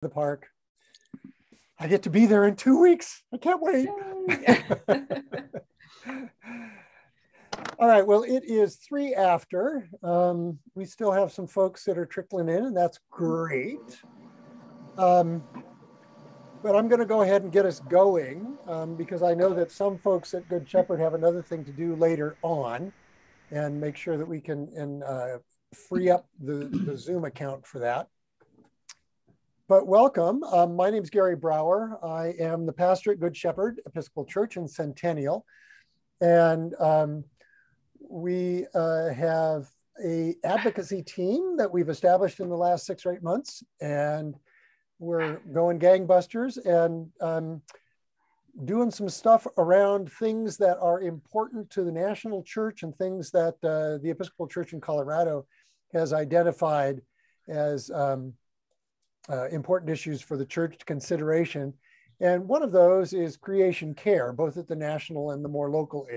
the park. I get to be there in 2 weeks. I can't wait. All right, well, it is 3 after. We still have some folks that are trickling in, and that's great. But I'm going to go ahead and get us going because I know that some folks at Good Shepherd have another thing to do later on, and make sure that we can free up the Zoom account for that. But welcome. My name is Gary Brower. I am the pastor at Good Shepherd Episcopal Church in Centennial. And we have an advocacy team that we've established in the last 6 or 8 months. And we're going gangbusters and doing some stuff around things that are important to the national church and things that the Episcopal Church in Colorado has identified as important issues for the church consideration. And one of those is creation care, both at the national and the more local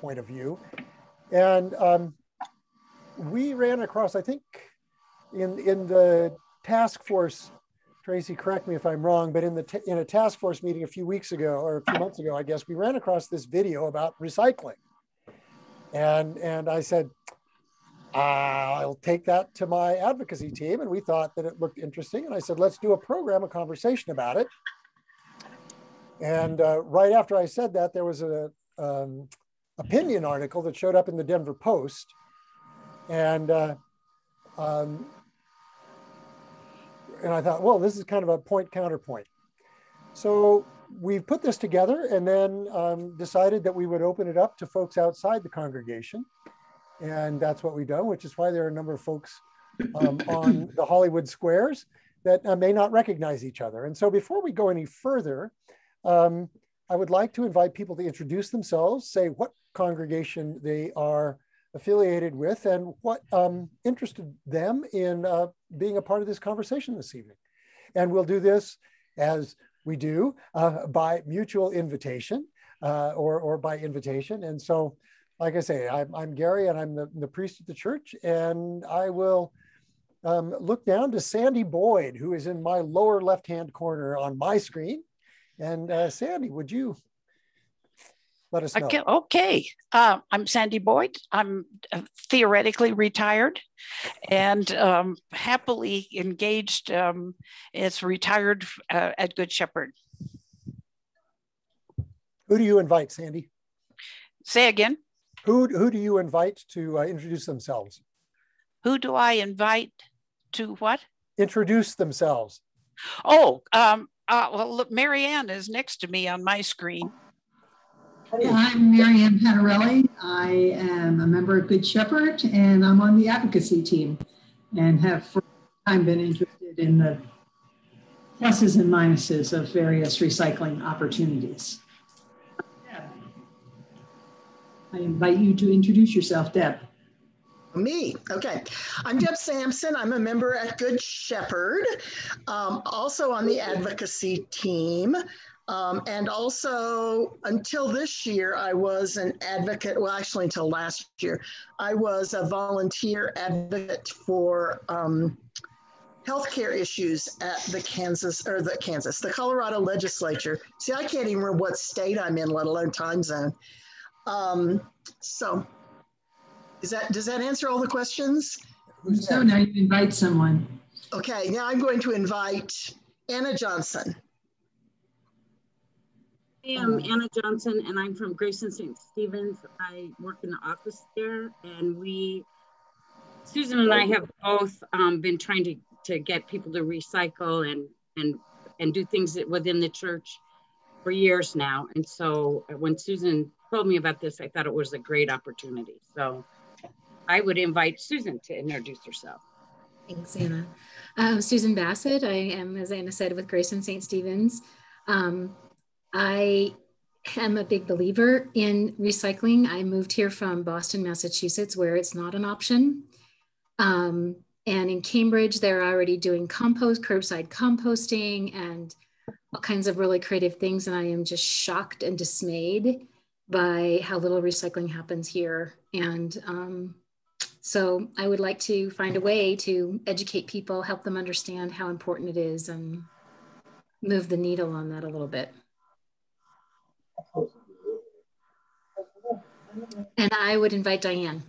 point of view. And we ran across, I think, in the task force, Tracy, correct me if I'm wrong, but in a task force meeting a few weeks ago, or a few months ago, I guess, we ran across this video about recycling. And I said, I'll take that to my advocacy team. And we thought that it looked interesting. And I said, let's do a program, a conversation about it. And right after I said that, there was a opinion article that showed up in the Denver Post. And I thought, well, this is kind of a point counterpoint. So we put this together and then decided that we would open it up to folks outside the congregation. And that's what we've done, which is why there are a number of folks on the Hollywood squares that may not recognize each other. And so before we go any further, I would like to invite people to introduce themselves, say what congregation they are affiliated with and what interested them in being a part of this conversation this evening. And we'll do this as we do by mutual invitation or by invitation. And so, like I say, I'm Gary and I'm the priest of the church, and I will look down to Sandy Boyd, who is in my lower left-hand corner on my screen. And Sandy, would you let us know? Okay. I'm Sandy Boyd. I'm theoretically retired and happily engaged as retired at Good Shepherd. Who do you invite, Sandy? Say again? Who do you invite to introduce themselves? Who do I invite to what? Introduce themselves. Oh, well, look, Marianne is next to me on my screen. I'm Marianne Panarelli. I am a member of Good Shepherd, and I'm on the advocacy team and have for a time been interested in the pluses and minuses of various recycling opportunities. I invite you to introduce yourself, Deb. Me, okay. I'm Deb Sampson. I'm a member at Good Shepherd, also on the advocacy team. And also until this year, I was an advocate, well, actually until last year, I was a volunteer advocate for healthcare issues at the Colorado legislature. See, I can't even remember what state I'm in, let alone time zone. So does that answer all the questions? So now you invite someone. Okay, now I'm going to invite Anna Johnson. I am Anna Johnson, and I'm from Grayson St. Stephen's. I work in the office there, and Susan and I have both been trying to get people to recycle and do things within the church for years now. And so when Susan told me about this, I thought it was a great opportunity. So I would invite Susan to introduce herself. Thanks, Anna. Susan Bassett. I am, as Anna said, with Grayson St. Stephen's. I am a big believer in recycling. I moved here from Boston, Massachusetts, where it's not an option. And in Cambridge, they're already doing curbside composting and all kinds of really creative things. And I am just shocked and dismayed by how little recycling happens here. And So I would like to find a way to educate people, help them understand how important it is, and move the needle on that a little bit. And I would invite Diane.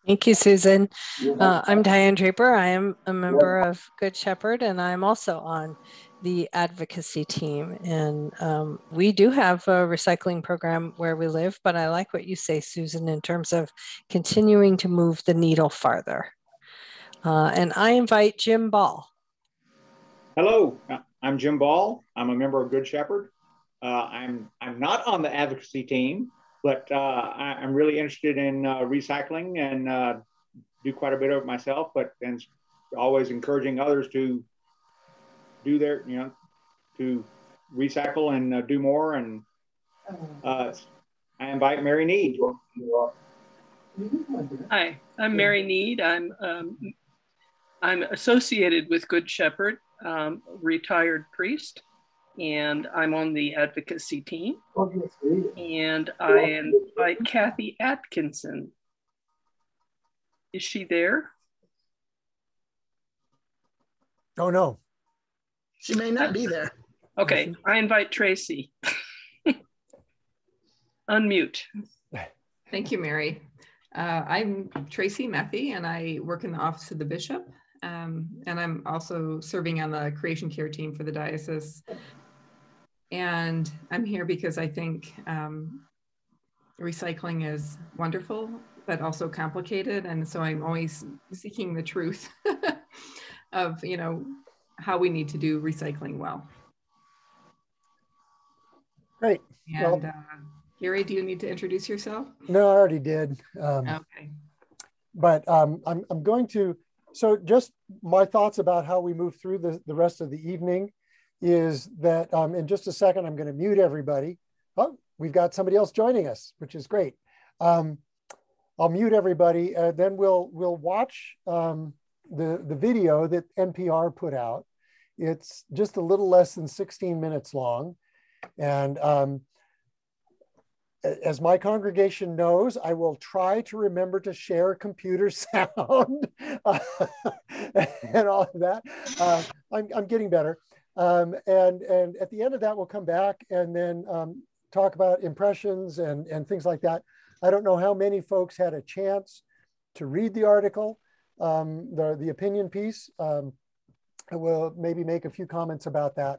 Thank you, Susan. I'm Diane Draper. I am a member of Good Shepherd, and I'm also on the advocacy team. And we do have a recycling program where we live, but I like what you say, Susan, in terms of continuing to move the needle farther. And I invite Jim Ball. Hello, I'm Jim Ball. I'm a member of Good Shepherd. I'm not on the advocacy team, but I'm really interested in recycling and do quite a bit of it myself, and always encouraging others to do their, to recycle and do more. And I invite Mary Need. Hi, I'm Mary Need. I'm associated with Good Shepherd, retired priest, and I'm on the advocacy team. And I invite Kathy Atkinson. Is she there? Oh, no. She may not be there. Okay, I invite Tracy. Unmute. Thank you, Mary. I'm Tracy Methy, and I work in the Office of the Bishop. And I'm also serving on the Creation Care team for the diocese. And I'm here because I think recycling is wonderful, but also complicated. And so I'm always seeking the truth of, how we need to do recycling well. Great. And Gary, do you need to introduce yourself? No, I already did. Okay. But I'm going to, so just my thoughts about how we move through the rest of the evening is that in just a second, I'm going to mute everybody. Oh, we've got somebody else joining us, which is great. I'll mute everybody, then we'll watch the video that NPR put out. It's just a little less than 16 minutes long. And as my congregation knows, I will try to remember to share computer sound and all of that. I'm getting better. And at the end of that, we'll come back and then talk about impressions and things like that. I don't know how many folks had a chance to read the article, the opinion piece. We'll maybe make a few comments about that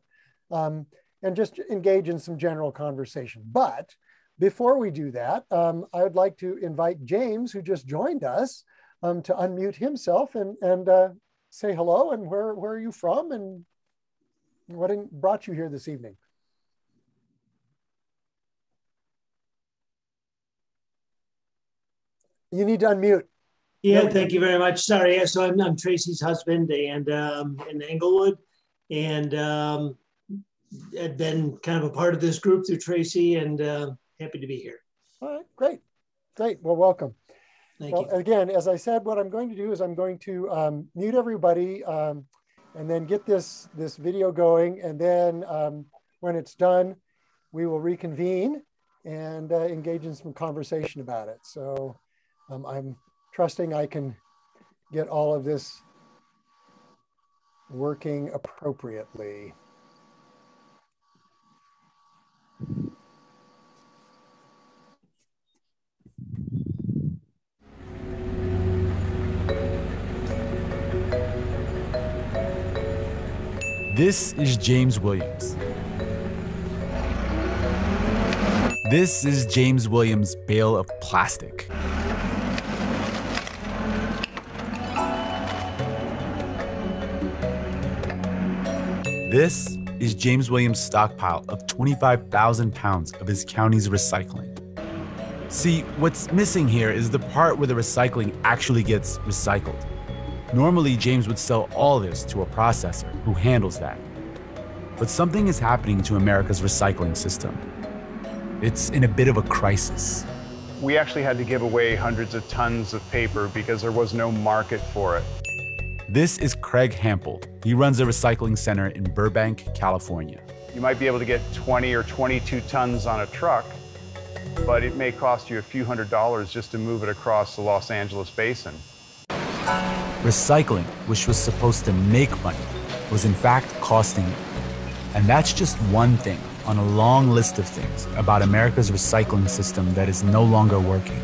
and just engage in some general conversation. But before we do that, I would like to invite James, who just joined us, to unmute himself and say hello and where are you from and what brought you here this evening? You need to unmute. Yeah, thank you very much. Sorry, yeah, so I'm Tracy's husband and in Englewood, and I've been kind of a part of this group through Tracy, and happy to be here. All right, great. Well, welcome. Thank you. Again, as I said, what I'm going to do is I'm going to mute everybody and then get this video going, and then when it's done, we will reconvene and engage in some conversation about it. So I'm trusting I can get all of this working appropriately. This is James Williams. This is James Williams' bale of plastic. This is James Williams' stockpile of 25,000 pounds of his county's recycling. See, what's missing here is the part where the recycling actually gets recycled. Normally, James would sell all this to a processor who handles that. But something is happening to America's recycling system. It's in a bit of a crisis. We actually had to give away hundreds of tons of paper because there was no market for it. This is Craig Hampel. He runs a recycling center in Burbank, California. You might be able to get 20 or 22 tons on a truck, but it may cost you a few $100s just to move it across the Los Angeles basin. Recycling, which was supposed to make money, was in fact costing it. And that's just one thing on a long list of things about America's recycling system that is no longer working.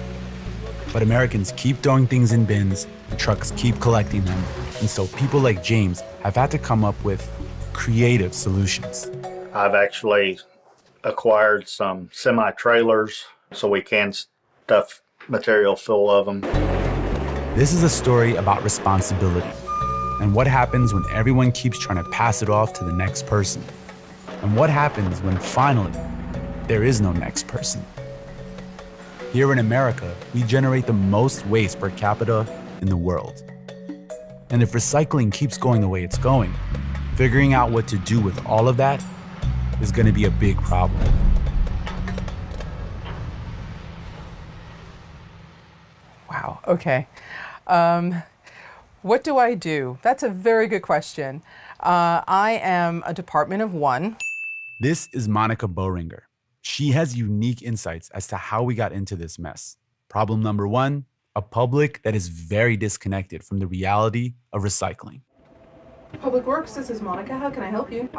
But Americans keep throwing things in bins, the trucks keep collecting them, and so people like James have had to come up with creative solutions. I've actually acquired some semi-trailers so we can stuff material full of them. This is a story about responsibility and what happens when everyone keeps trying to pass it off to the next person. And what happens when finally there is no next person. Here in America, we generate the most waste per capita in the world. And if recycling keeps going the way it's going, figuring out what to do with all of that is going to be a big problem. Wow, okay. What do I do? That's a very good question. I am a department of one. This is Monica Boehringer. She has unique insights as to how we got into this mess. Problem number one, a public that is very disconnected from the reality of recycling. Public Works, this is Monica. How can I help you?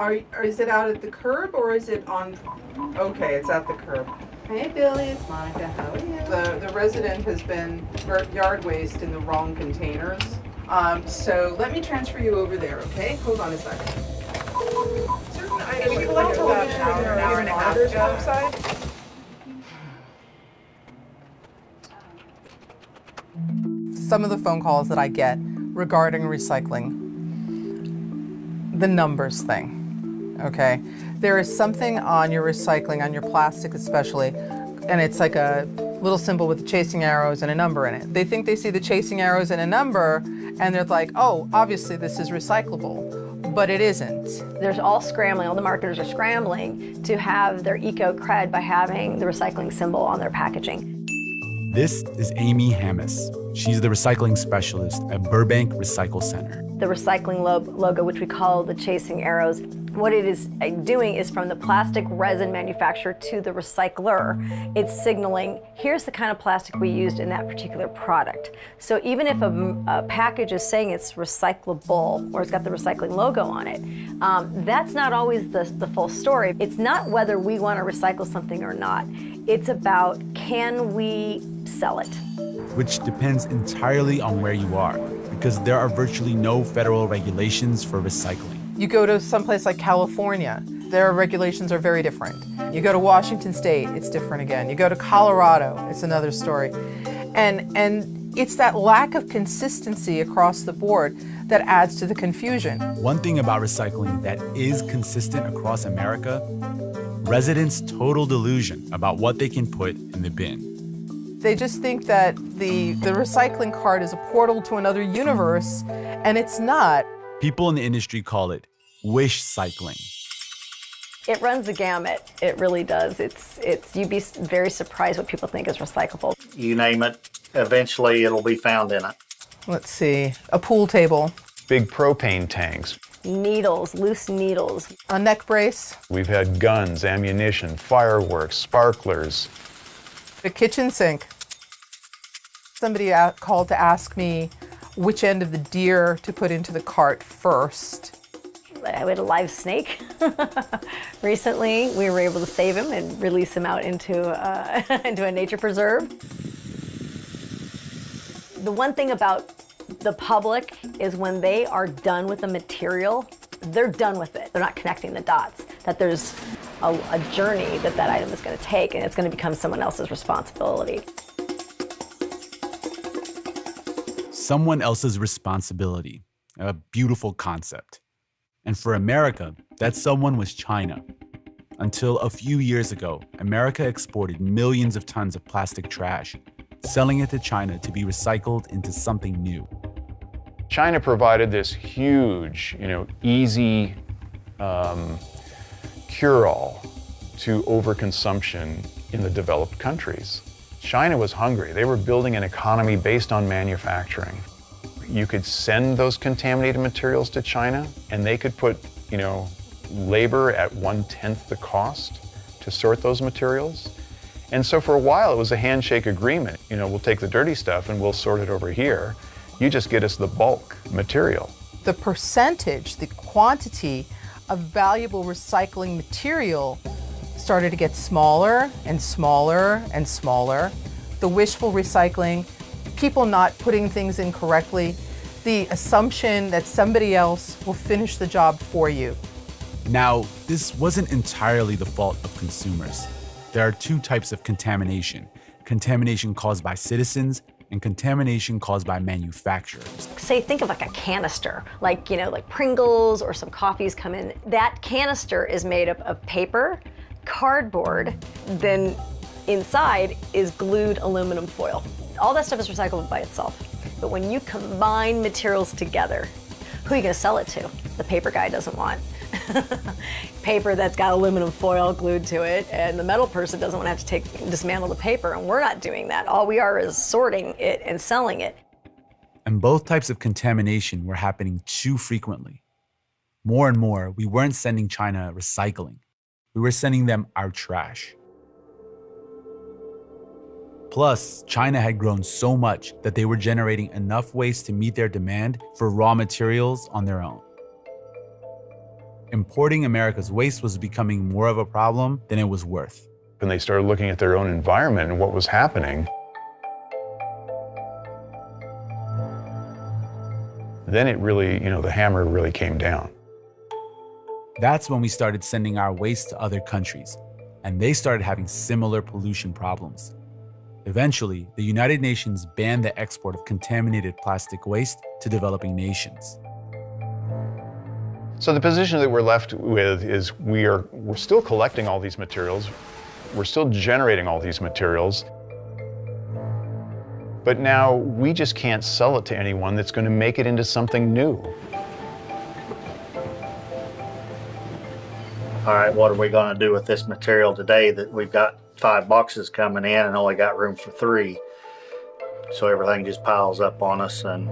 Is it out at the curb or is it on? Okay, it's at the curb. Hey Billy, it's Monica. How are you? The resident has been yard waste in the wrong containers. So let me transfer you over there, okay? Hold on a second. Certain items like about an hour and a half ago. Some of the phone calls that I get regarding recycling, the numbers thing, okay? There is something on your recycling, on your plastic especially, and it's like a little symbol with the chasing arrows and a number in it. They think they see the chasing arrows and a number, and they're like, oh, obviously this is recyclable, but it isn't. There's all scrambling, all the marketers are scrambling to have their eco cred by having the recycling symbol on their packaging. This is Amy Hammis. She's the recycling specialist at Burbank Recycle Center. The recycling logo, which we call the chasing arrows, what it is doing is from the plastic resin manufacturer to the recycler, it's signaling, here's the kind of plastic we used in that particular product. So even if a package is saying it's recyclable or it's got the recycling logo on it, that's not always the full story. It's not whether we want to recycle something or not. It's about, can we sell it? Which depends entirely on where you are, because there are virtually no federal regulations for recycling. You go to someplace like California, their regulations are very different. You go to Washington State, it's different again. You go to Colorado, it's another story. And it's that lack of consistency across the board that adds to the confusion. One thing about recycling that is consistent across America, residents' total delusion about what they can put in the bin. They just think that the recycling cart is a portal to another universe, and it's not. People in the industry call it wish cycling. It runs the gamut. It really does. You'd be very surprised what people think is recyclable. You name it, eventually it'll be found in it. Let's see, a pool table. Big propane tanks. Needles, loose needles. A neck brace. We've had guns, ammunition, fireworks, sparklers. The kitchen sink. Somebody called to ask me which end of the deer to put into the cart first. We had a live snake recently. We were able to save him and release him out into a nature preserve. The one thing about the public is when they are done with the material, they're done with it. They're not connecting the dots, that there's a journey that item is going to take, and it's going to become someone else's responsibility. Someone else's responsibility, a beautiful concept. And for America, that someone was China. Until a few years ago, America exported millions of tons of plastic trash, selling it to China to be recycled into something new. China provided this huge, easy cure-all to overconsumption in the developed countries. China was hungry. They were building an economy based on manufacturing. You could send those contaminated materials to China, and they could put, labor at 1/10 the cost to sort those materials. And so for a while, it was a handshake agreement. You know, we'll take the dirty stuff and we'll sort it over here. You just get us the bulk material. The percentage, the quantity of valuable recycling material started to get smaller and smaller and smaller. The wishful recycling, people not putting things in correctly, the assumption that somebody else will finish the job for you. Now, this wasn't entirely the fault of consumers. There are two types of contamination: contamination caused by citizens and contamination caused by manufacturers. Say, think of like a canister, like, like Pringles or some coffees come in. That canister is made up of paper, cardboard, then inside is glued aluminum foil. All that stuff is recyclable by itself. But when you combine materials together, who are you gonna sell it to? The paper guy doesn't want paper that's got aluminum foil glued to it, and the metal person doesn't want to have to dismantle the paper, and we're not doing that. All we are is sorting it and selling it. And both types of contamination were happening too frequently. More and more, we weren't sending China recycling. We were sending them our trash. Plus, China had grown so much that they were generating enough waste to meet their demand for raw materials on their own. Importing America's waste was becoming more of a problem than it was worth. And they started looking at their own environment and what was happening. Then it really, the hammer really came down. That's when we started sending our waste to other countries, and they started having similar pollution problems. Eventually, the United Nations banned the export of contaminated plastic waste to developing nations. So the position that we're left with is we're still collecting all these materials, we're still generating all these materials, but now we just can't sell it to anyone that's going to make it into something new. All right, what are we going to do with this material today that we've got 5 boxes coming in and only got room for 3? So everything just piles up on us, and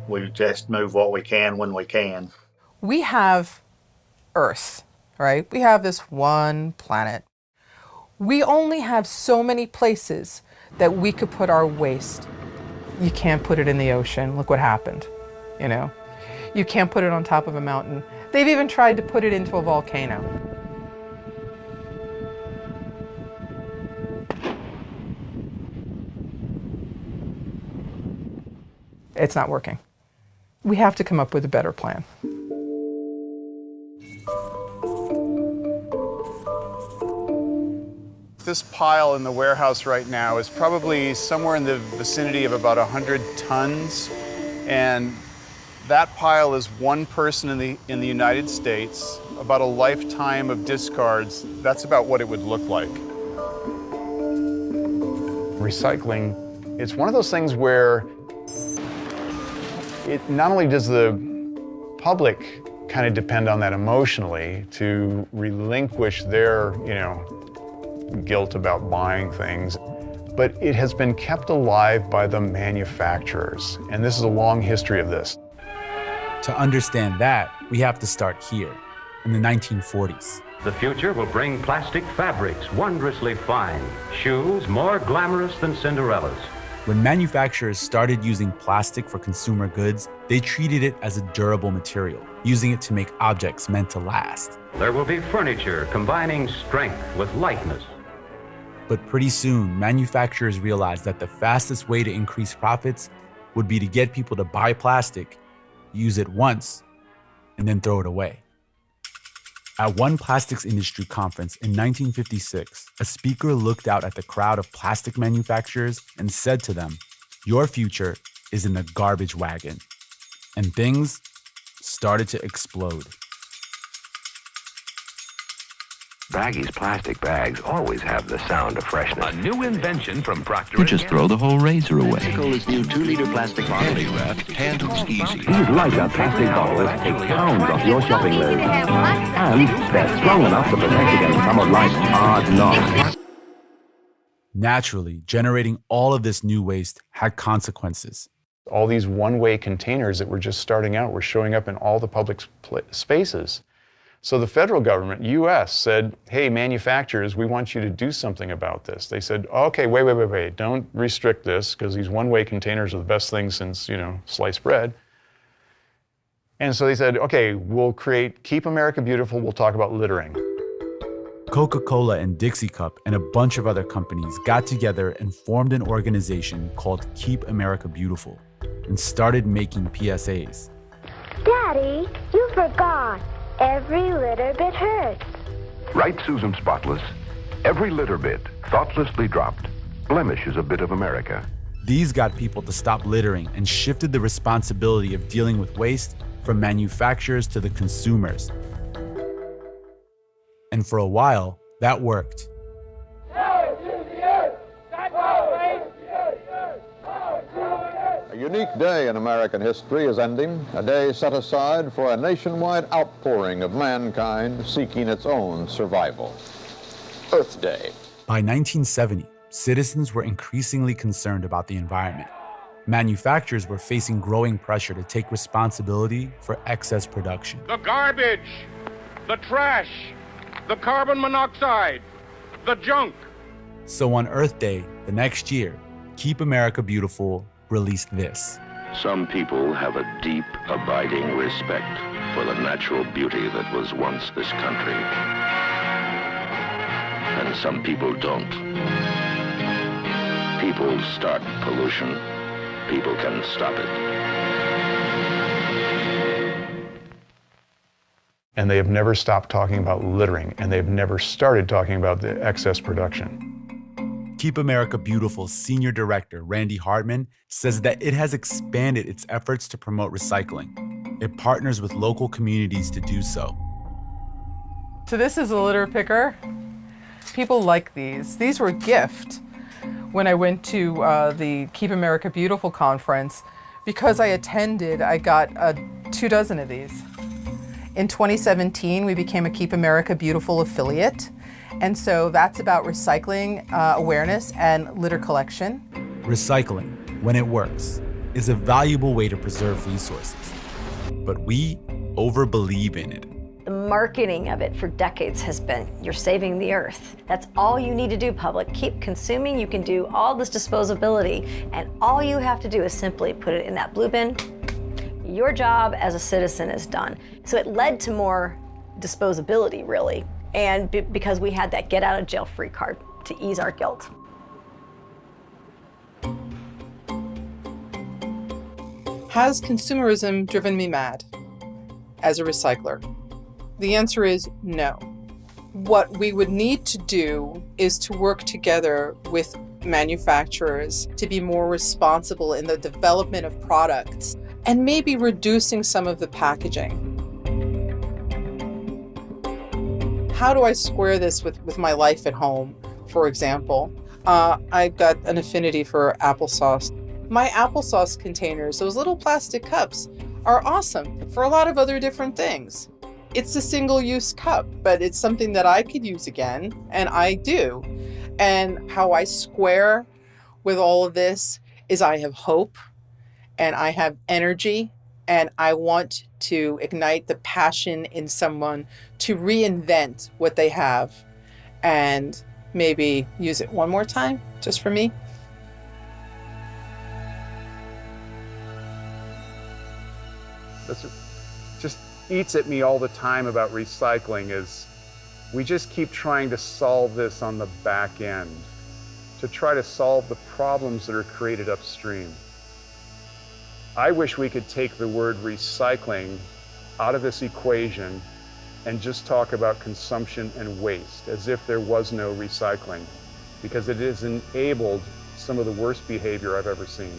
we just move what we can when we can. We have Earth, right? We have this one planet. We only have so many places that we could put our waste. You can't put it in the ocean. Look what happened, You can't put it on top of a mountain. They've even tried to put it into a volcano. It's not working. We have to come up with a better plan. This pile in the warehouse right now is probably somewhere in the vicinity of about 100 tons. And that pile is one person in the United States. About a lifetime of discards, that's about what it would look like. Recycling, it's one of those things where it not only does the public kind of depend on that emotionally to relinquish their, guilt about buying things, but it has been kept alive by the manufacturers. And this is a long history of this. To understand that, we have to start here, in the 1940s. The future will bring plastic fabrics wondrously fine, shoes more glamorous than Cinderella's. When manufacturers started using plastic for consumer goods, they treated it as a durable material, using it to make objects meant to last. There will be furniture combining strength with lightness. But pretty soon, manufacturers realized that the fastest way to increase profits would be to get people to buy plastic, use it once, and then throw it away. At one plastics industry conference in 1956, a speaker looked out at the crowd of plastic manufacturers and said to them, "Your future is in the garbage wagon." And things started to explode. Baggy's plastic bags always have the sound of freshness. A new invention from Procter & You just throw the whole razor away. This new 2-liter plastic bottle handles easy. These lighter plastic bottles take pounds off your shopping load. And they're strong enough to protect against some of life's hard knocks. Naturally, generating all of this new waste had consequences. All these one-way containers that were just starting out were showing up in all the public spaces. So the federal government, US, said, hey, manufacturers, we want you to do something about this. They said, okay, wait, don't restrict this, because these one-way containers are the best thing since, sliced bread. And so they said, okay, we'll create Keep America Beautiful, we'll talk about littering. Coca-Cola and Dixie Cup and a bunch of other companies got together and formed an organization called Keep America Beautiful and started making PSAs. Daddy, you forgot. Every litter bit hurts. Right, Susan Spotless? Every litter bit, thoughtlessly dropped, blemishes a bit of America. These got people to stop littering and shifted the responsibility of dealing with waste from manufacturers to the consumers. And for a while, that worked. A unique day in American history is ending, a day set aside for a nationwide outpouring of mankind seeking its own survival. Earth Day. By 1970, citizens were increasingly concerned about the environment. Manufacturers were facing growing pressure to take responsibility for excess production. The garbage, the trash, the carbon monoxide, the junk. So on Earth Day, the next year, Keep America Beautiful released this. Some people have a deep, abiding respect for the natural beauty that was once this country. And some people don't. People start pollution. People can stop it. And they have never stopped talking about littering, and they've never started talking about the excess production. Keep America Beautiful Senior Director Randy Hartman says that it has expanded its efforts to promote recycling. It partners with local communities to do so. So this is a litter picker. People like these. These were a gift when I went to the Keep America Beautiful conference. Because I attended, I got 24 of these. In 2017, we became a Keep America Beautiful affiliate. And so that's about recycling awareness and litter collection. Recycling, when it works, is a valuable way to preserve resources. But we overbelieve in it. The marketing of it for decades has been, you're saving the earth. That's all you need to do, public. Keep consuming, you can do all this disposability, and all you have to do is simply put it in that blue bin. Your job as a citizen is done. So it led to more disposability, really. And because we had that get out of jail free card to ease our guilt. Has consumerism driven me mad as a recycler? The answer is no. What we would need to do is to work together with manufacturers to be more responsible in the development of products and maybe reducing some of the packaging. How do I square this with my life at home, for example? I've got an affinity for applesauce. My applesauce containers, those little plastic cups, are awesome for a lot of other different things. It's a single-use cup, but it's something that I could use again, and I do. And how I square with all of this is I have hope, and I have energy, and I want to ignite the passion in someone to reinvent what they have and maybe use it one more time, just for me. That's just eats at me all the time about recycling is we just keep trying to solve this on the back end, to try to solve the problems that are created upstream. I wish we could take the word recycling out of this equation and just talk about consumption and waste as if there was no recycling, because it has enabled some of the worst behavior I've ever seen.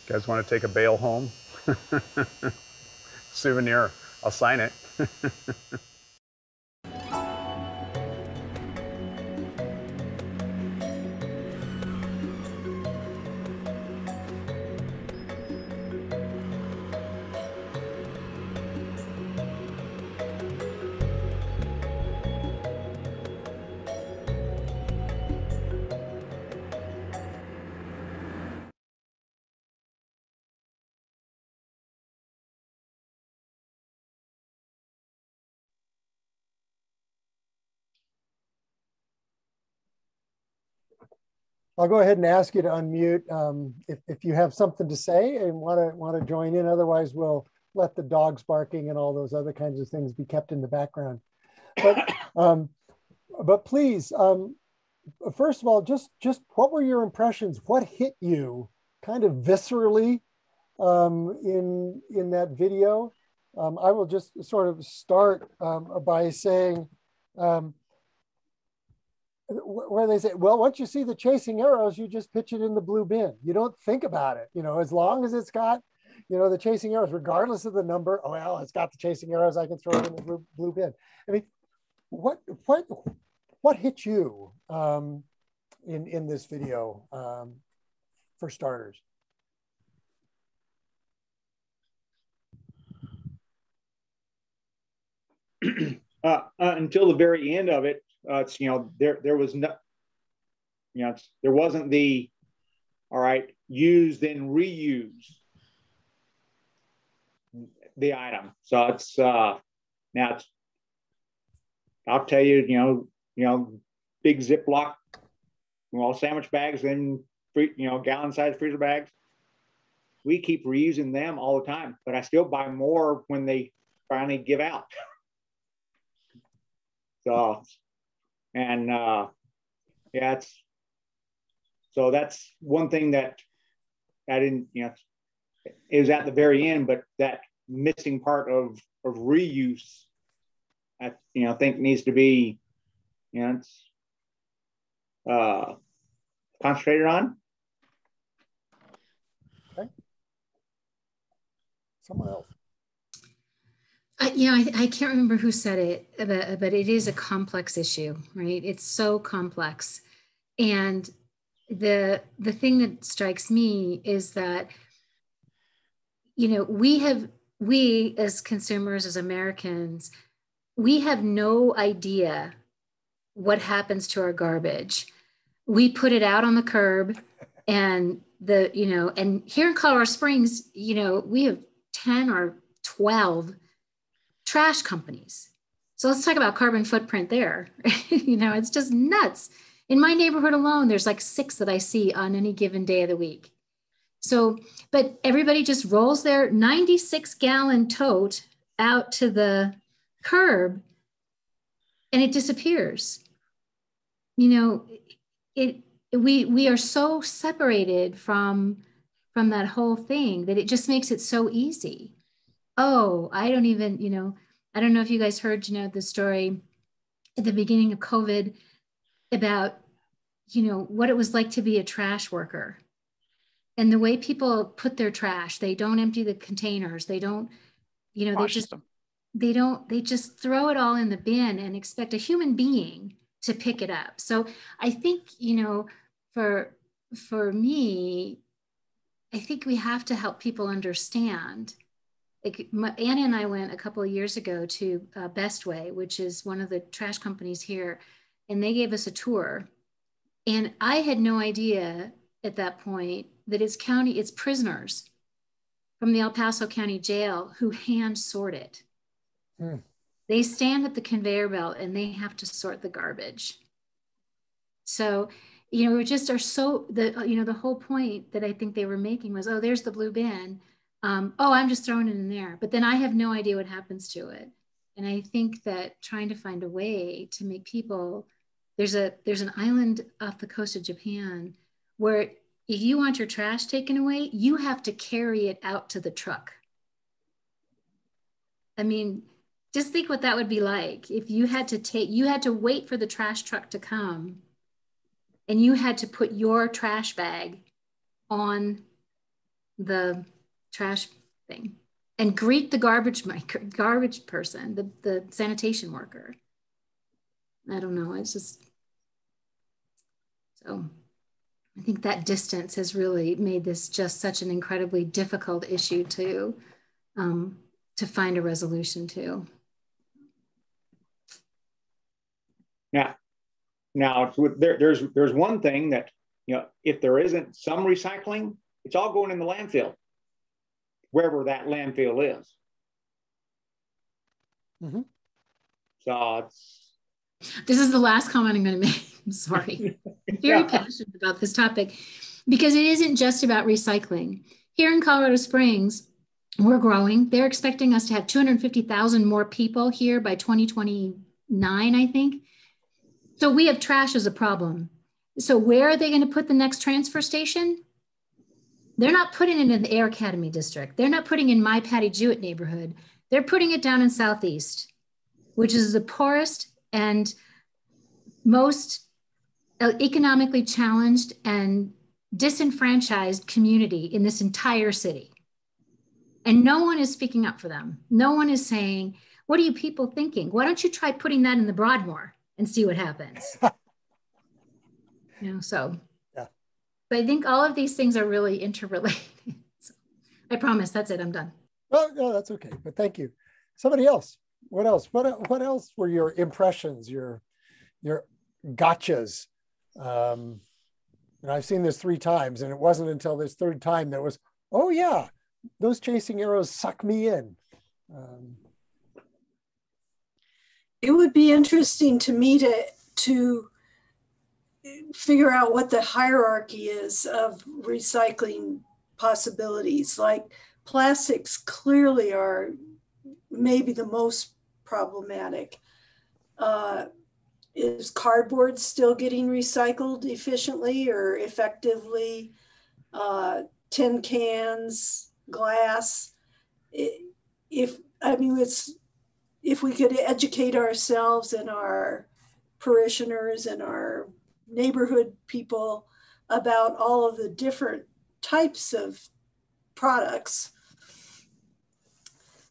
You guys want to take a bale home? Souvenir, I'll sign it. I'll go ahead and ask you to unmute if you have something to say and want to join in. Otherwise, we'll let the dogs barking and all those other kinds of things be kept in the background. But please, first of all, just what were your impressions? What hit you kind of viscerally in that video? I will just sort of start by saying, where they say, well, once you see the chasing arrows, you just pitch it in the blue bin. You don't think about it, as long as it's got, the chasing arrows, regardless of the number. Oh, well, it's got the chasing arrows. I can throw it in the blue bin. I mean, what hit you in this video for starters? Until the very end of it, it's, there was no, there wasn't the, all right, use then reuse the item. So it's now it's, I'll tell you, big Ziploc, sandwich bags, then gallon-sized freezer bags. We keep reusing them all the time, but I still buy more when they finally give out. So, and yeah, so that's one thing that I didn't, is at the very end, but that missing part of reuse, I think needs to be, it's concentrated on. Okay. Someone else. I can't remember who said it, but it is a complex issue, right? It's so complex. And the thing that strikes me is that, we as consumers, as Americans, we have no idea what happens to our garbage. We put it out on the curb and and here in Colorado Springs, we have 10 or 12 trash companies. So let's talk about carbon footprint there. It's just nuts. In my neighborhood alone, there's like 6 that I see on any given day of the week. So, but everybody just rolls their 96-gallon tote out to the curb and it disappears. We are so separated from that whole thing that it just makes it so easy. Oh, I don't even, I don't know if you guys heard, the story at the beginning of COVID about, what it was like to be a trash worker. And the way people put their trash, they don't empty the containers. They don't, they just throw it all in the bin and expect a human being to pick it up. So I think, for me, I think we have to help people understand. Like Anna and I went a couple of years ago to Best Way, which is one of the trash companies here, and they gave us a tour. And I had no idea at that point that it's prisoners from the El Paso County Jail who hand sort it. They stand at the conveyor belt and they have to sort the garbage. So, we just are so, the whole point that I think they were making was, oh, there's the blue bin. Oh, I'm just throwing it in there. But then I have no idea what happens to it. And I think that trying to find a way to make people, there's an island off the coast of Japan where if you want your trash taken away, you have to carry it out to the truck. I mean, just think what that would be like if you had to wait for the trash truck to come and you had to put your trash bag on the trash thing and greet the garbage person, the sanitation worker. I don't know, it's just, so I think that distance has really made this just such an incredibly difficult issue to find a resolution to. Now there's one thing that, if there isn't some recycling, it's all going in the landfill, wherever that landfill is. Mm-hmm. So This is the last comment I'm going to make. I'm sorry. I'm very passionate about this topic because it isn't just about recycling. Here in Colorado Springs, we're growing. They're expecting us to have 250,000 more people here by 2029, I think. So we have trash as a problem. So where are they going to put the next transfer station? They're not putting it in the Air Academy district. They're not putting it in my Patty Jewett neighborhood. They're putting it down in Southeast, which is the poorest and most economically challenged and disenfranchised community in this entire city. And no one is speaking up for them. No one is saying, what are you people thinking? Why don't you try putting that in the Broadmoor and see what happens? So yeah. But I think all of these things are really interrelated. So I promise that's it, I'm done. Oh, no, that's okay, but thank you. Somebody else, what else? What else were your impressions, your gotchas? And I've seen this 3 times, and it wasn't until this 3rd time that was, oh yeah, those chasing arrows suck me in. It would be interesting to me to figure out what the hierarchy is of recycling possibilities. Like plastics clearly are maybe the most problematic. Is cardboard still getting recycled efficiently or effectively? Tin cans, glass. If we could educate ourselves and our parishioners and our neighborhood people about all of the different types of products,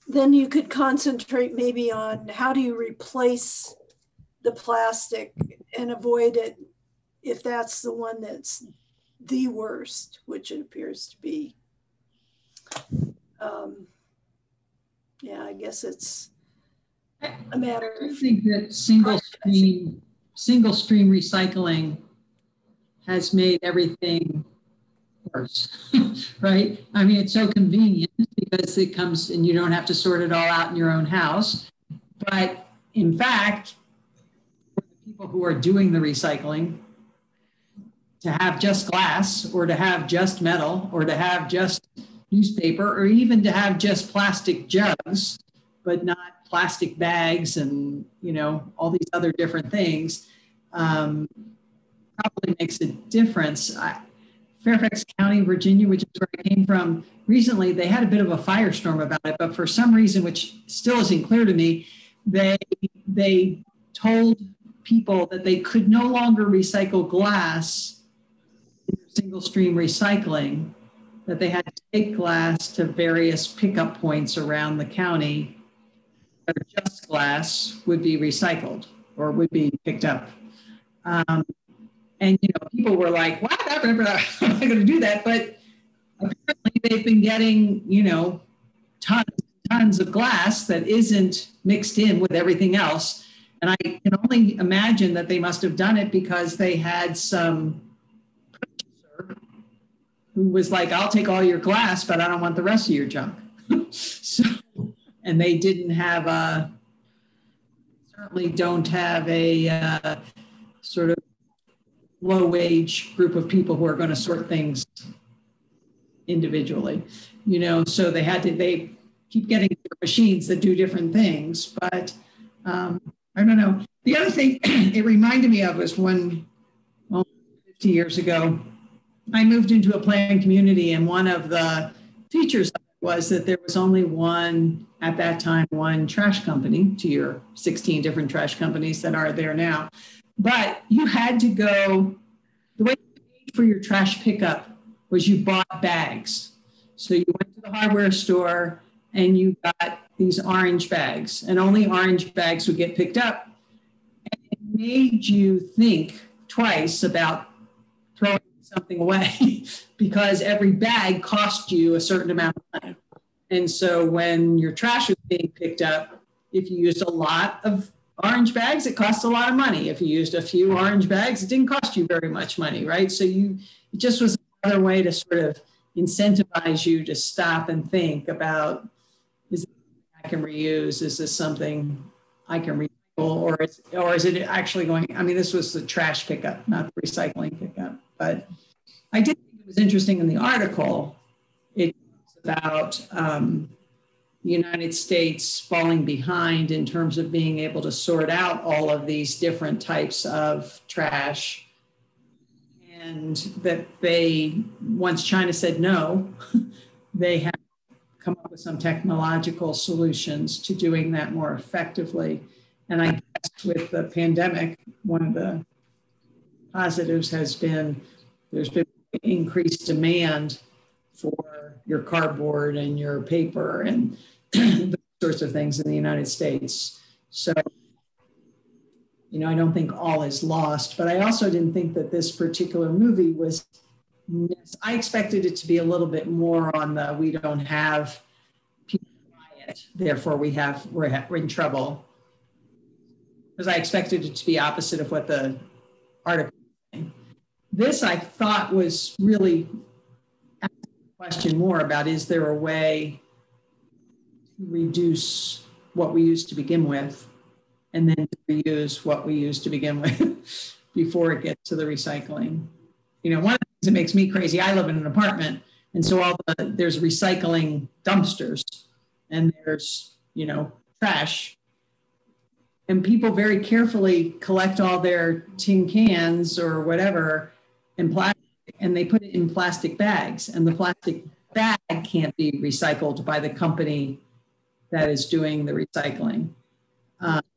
then you could concentrate maybe on how do you replace the plastic and avoid it if that's the one that's the worst, which it appears to be. Yeah, I guess it's a matter of. I think that single stream recycling has made everything worse, right? I mean, it's so convenient because it comes and you don't have to sort it all out in your own house. But in fact, for the people who are doing the recycling, to have just glass or to have just metal or to have just newspaper or even to have just plastic jugs, but not plastic bags and, all these other different things, probably makes a difference. Fairfax County, Virginia, which is where I came from, recently they had a bit of a firestorm about it, but for some reason, which still isn't clear to me, they told people that they could no longer recycle glass in single stream recycling, that they had to take glass to various pickup points around the county where just glass would be recycled or would be picked up. And people were like, what? I'm not going to do that. But apparently they've been getting, tons of glass that isn't mixed in with everything else. And I can only imagine that they must have done it because they had some purchaser who was like, I'll take all your glass, but I don't want the rest of your junk. And they didn't have certainly don't have a sort of low wage group of people who are going to sort things individually, so they keep getting machines that do different things. But I don't know. The other thing it reminded me of was 50 years ago, I moved into a planned community, and one of the features was that there was only one trash company to your 16 different trash companies that are there now. But you had to go, the way you paid for your trash pickup was you bought bags. So you went to the hardware store and you got these orange bags, and only orange bags would get picked up. And it made you think twice about throwing something away because every bag cost you a certain amount of money. And so when your trash was being picked up, if you used a lot of orange bags, it cost a lot of money. If you used a few orange bags, it didn't cost you very much money, right? So it just was another way to sort of incentivize you to stop and think about, is this something I can reuse? Is this something I can recycle? or is it actually going? I mean, this was the trash pickup, not the recycling pickup. But I did think it was interesting in the article. It talks about the United States falling behind in terms of being able to sort out all of these different types of trash. And that once China said no, they have come up with some technological solutions to doing that more effectively. And I guess with the pandemic, one of the positives has been there's been increased demand for your cardboard and your paper and those sorts of things in the United States. So, you know, I don't think all is lost, but I also didn't think that this particular movie was, I expected it to be a little bit more on the, we don't have people buy it, therefore we're in trouble. Because I expected it to be opposite of what the article was saying. This I thought was really asking the question more about, is there a way to reduce what we used to begin with and then to reuse what we used to begin with before it gets to the recycling? You know, one of the things that makes me crazy, I live in an apartment, and so there's recycling dumpsters and there's, you know, trash. And people very carefully collect all their tin cans or whatever in plastic, and they put it in plastic bags. And the plastic bag can't be recycled by the company that is doing the recycling.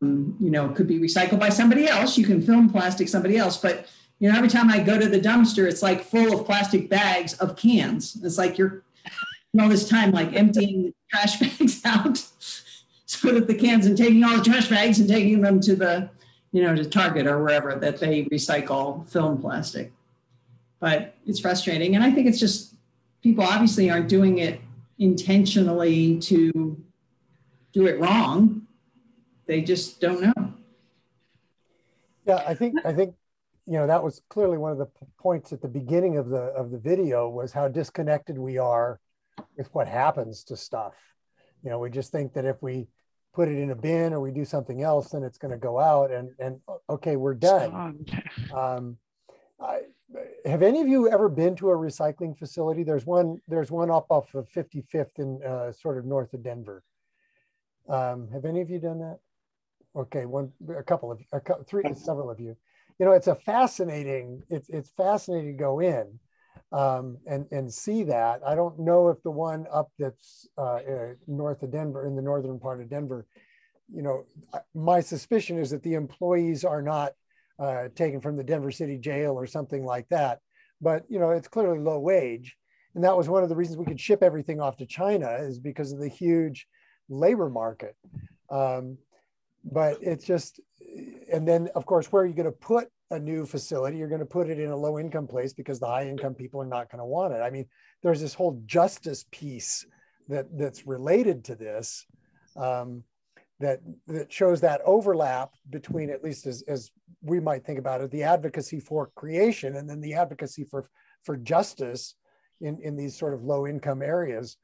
You know, it could be recycled by somebody else. You can film plastic somebody else, but you know, every time I go to the dumpster, it's like full of plastic bags of cans. It's like you're all this time like emptying the trash bags out so that the cans, and taking all the trash bags and taking them to the, you know, to Target or wherever that they recycle film plastic. But it's frustrating. And I think it's just, people obviously aren't doing it intentionally to do it wrong. They just don't know. Yeah, I think, you know, that was clearly one of the points at the beginning of the video, was how disconnected we are with what happens to stuff. You know, we just think that if we put it in a bin or we do something else, then it's going to go out and okay, we're done. Have any of you ever been to a recycling facility? There's one up off of 55th in sort of north of Denver. Have any of you done that? Okay, several of you. You know, it's fascinating to go in and see that. I don't know if the one up that's north of Denver, in the northern part of Denver, you know, my suspicion is that the employees are not taken from the Denver City Jail or something like that. But, you know, it's clearly low wage. And that was one of the reasons we could ship everything off to China, is because of the huge labor market. But it's just, and then of course, where are you going to put a new facility? You're going to put it in a low income place because the high income people are not going to want it. I mean, there's this whole justice piece that's related to this, that shows that overlap between, at least as we might think about it, the advocacy for creation and then the advocacy for justice in these sort of low income areas,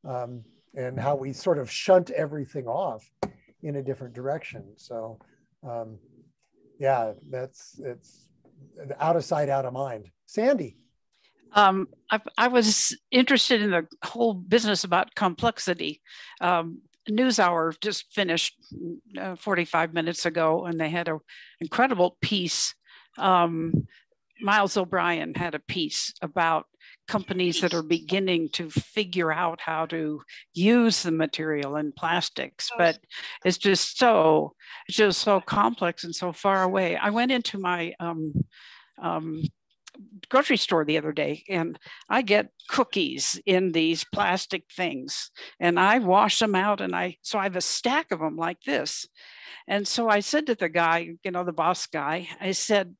and how we sort of shunt everything off in a different direction. So yeah, it's out of sight, out of mind. Sandy. I was interested in the whole business about complexity. NewsHour just finished 45 minutes ago, and they had an incredible piece. Miles O'Brien had a piece about companies that are beginning to figure out how to use the material in plastics, but it's just so complex and so far away. I went into my grocery store the other day, and I get cookies in these plastic things, and I wash them out, and so I have a stack of them like this. And so I said to the guy, you know, the boss guy, I said,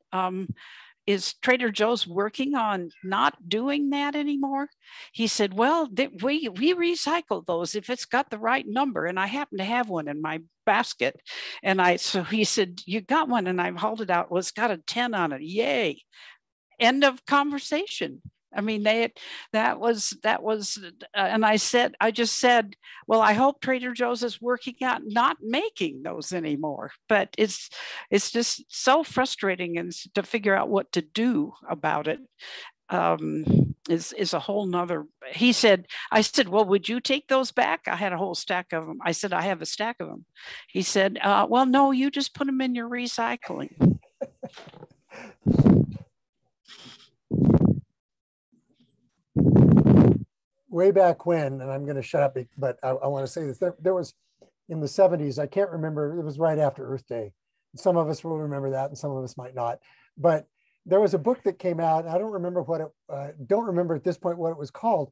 is Trader Joe's working on not doing that anymore? He said, well, we recycle those if it's got the right number. And I happen to have one in my basket. And so he said, you got one? And I hauled it out. Well, it's got a 10 on it. Yay. End of conversation. I mean, that was, and I just said, well, I hope Trader Joe's is working out not making those anymore. But it's just so frustrating, and to figure out what to do about it is a whole nother. I said, well, would you take those back? I had a whole stack of them. I said, I have a stack of them. He said, well, no, you just put them in your recycling. Way back when, and I'm going to shut up, but I want to say this, there was in the 70s, I can't remember, it was right after Earth Day. Some of us will remember that and some of us might not, but there was a book that came out. I don't remember don't remember at this point what it was called,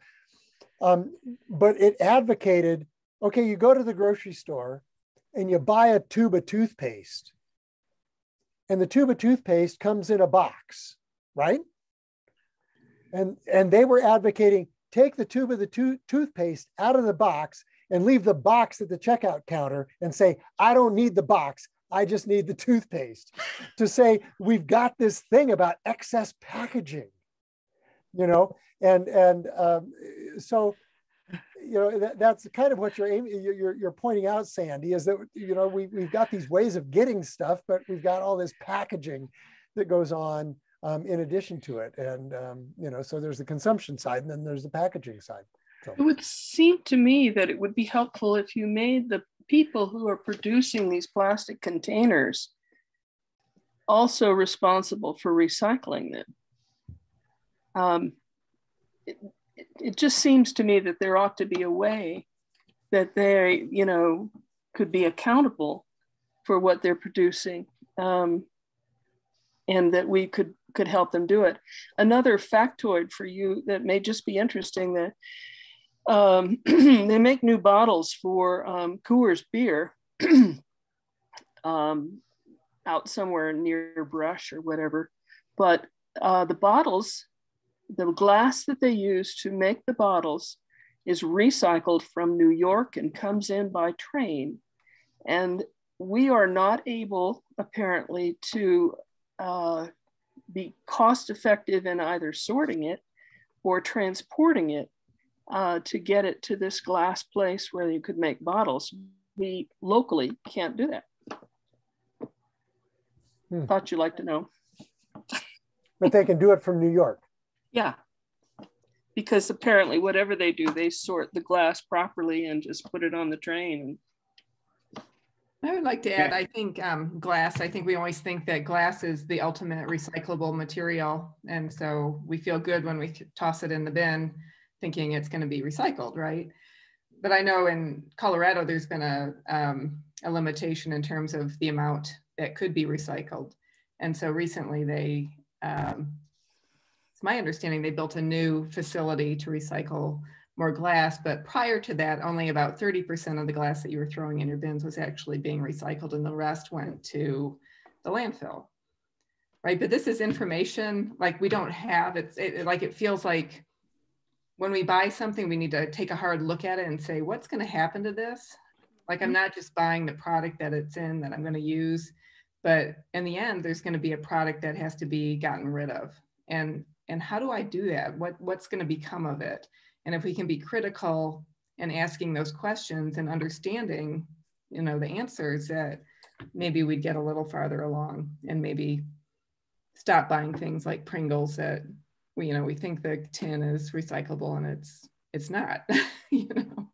but it advocated, okay, you go to the grocery store and you buy a tube of toothpaste, and the tube of toothpaste comes in a box, right? And they were advocating, take the tube of the toothpaste out of the box and leave the box at the checkout counter and say, I don't need the box, I just need the toothpaste. To say, we've got this thing about excess packaging, you know? So, you know, that's kind of what you're pointing out, Sandy, is that, you know, we've got these ways of getting stuff, but we've got all this packaging that goes on in addition to it. And, you know, so there's the consumption side and then there's the packaging side. So. It would seem to me that it would be helpful if you made the people who are producing these plastic containers also responsible for recycling them. It just seems to me that there ought to be a way that they, you know, could be accountable for what they're producing, and that we could help them do it. Another factoid for you that may just be interesting, that they make new bottles for Coors beer out somewhere near Brush or whatever. But the bottles, the glass that they use to make the bottles is recycled from New York and comes in by train. And we are not able, apparently, to be cost effective in either sorting it or transporting it to get it to this glass place where you could make bottles. We locally can't do that. Thought you'd like to know. But they can do it from New York. Yeah, because apparently whatever they do, they sort the glass properly and just put it on the train. I would like to add, I think glass, I think we always think that glass is the ultimate recyclable material. And so we feel good when we toss it in the bin thinking it's going to be recycled, right? But I know in Colorado, there's been a limitation in terms of the amount that could be recycled. And so recently they, it's my understanding, they built a new facility to recycle more glass, but prior to that, only about 30% of the glass that you were throwing in your bins was actually being recycled, and the rest went to the landfill, right? But this is information like we don't have, it feels like when we buy something, we need to take a hard look at it and say, what's going to happen to this? Like, I'm not just buying the product that it's in that I'm going to use, but in the end, there's going to be a product that has to be gotten rid of. And how do I do that? What's going to become of it? And if we can be critical in asking those questions and understanding, you know, the answers, that maybe we'd get a little farther along and maybe stop buying things like Pringles that we think the tin is recyclable and it's not. You know,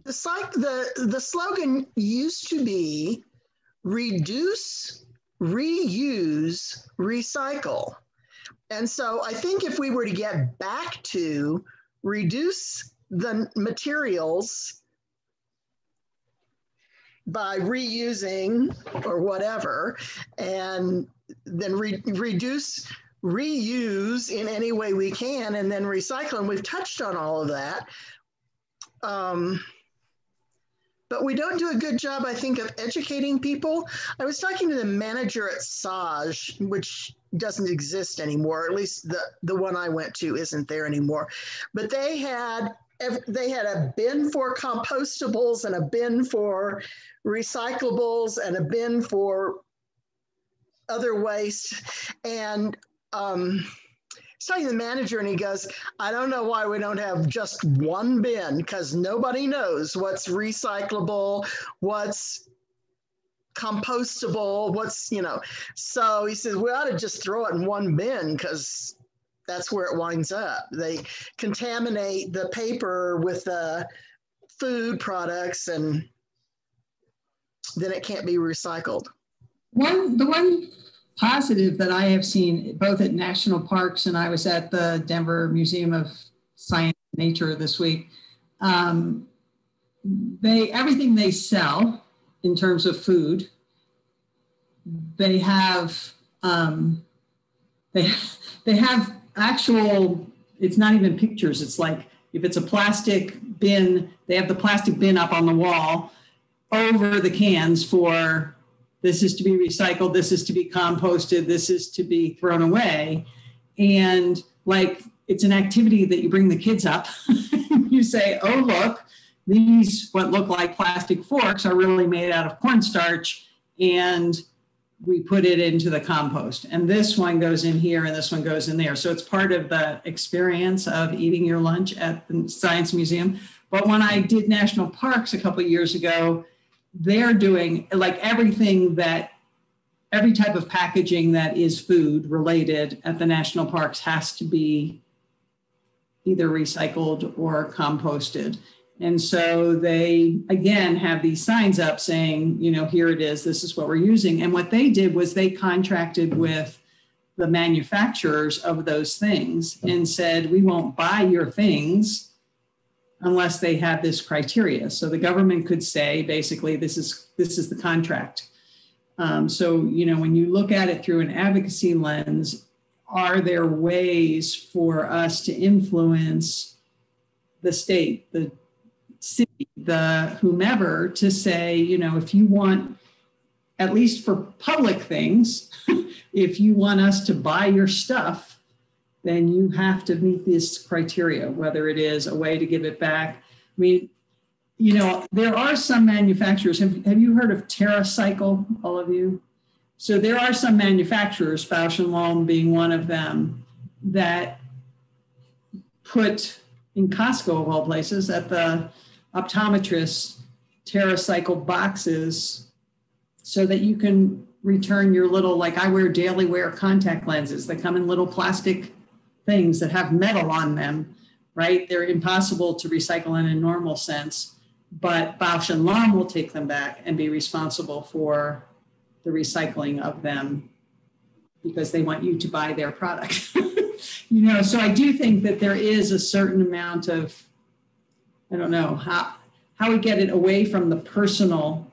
it's like the slogan used to be reduce, reuse, recycle. And so I think if we were to get back to reduce the materials by reusing or whatever, and then reduce, reuse in any way we can, and then recycle. And we've touched on all of that. But we don't do a good job, I think, of educating people. I was talking to the manager at Sage, which doesn't exist anymore. At least the one I went to isn't there anymore. But they had a bin for compostables and a bin for recyclables and a bin for other waste. And talking to the manager, and he goes, I don't know why we don't have just one bin, because nobody knows what's recyclable, what's compostable, what's, you know. So he says, we ought to just throw it in one bin, because that's where it winds up. They contaminate the paper with the food products, and then it can't be recycled. The one positive that I have seen both at national parks, and I was at the Denver Museum of Science and Nature this week, everything they sell in terms of food, they have actual, it's not even pictures. It's like, if it's a plastic bin, they have the plastic bin up on the wall over the cans for, this is to be recycled, this is to be composted, this is to be thrown away. And like, it's an activity that you bring the kids up. You say, oh, look, these, what look like plastic forks, are really made out of cornstarch, and we put it into the compost. And this one goes in here and this one goes in there. So it's part of the experience of eating your lunch at the Science Museum. But when I did national parks a couple of years ago, they're doing like every type of packaging that is food related at the national parks has to be either recycled or composted. And so they, again, have these signs up saying, you know, here it is, this is what we're using. And what they did was they contracted with the manufacturers of those things and said, we won't buy your things unless they have this criteria. So the government could say, basically, this is the contract. So, you know, when you look at it through an advocacy lens, are there ways for us to influence the state, the city, the whomever, to say, you know, if you want, at least for public things, if you want us to buy your stuff, then you have to meet this criteria, whether it is a way to give it back. I mean, you know, there are some manufacturers, have you heard of TerraCycle, all of you? So there are some manufacturers, Bausch & Lomb being one of them, that put in Costco of all places at the optometrists TerraCycle boxes so that you can return your little, like I wear daily wear contact lenses that come in little plastic things that have metal on them, right? They're impossible to recycle in a normal sense, but Bausch & Lomb will take them back and be responsible for the recycling of them because they want you to buy their product. You know, so I do think that there is a certain amount of, I don't know, how we get it away from the personal,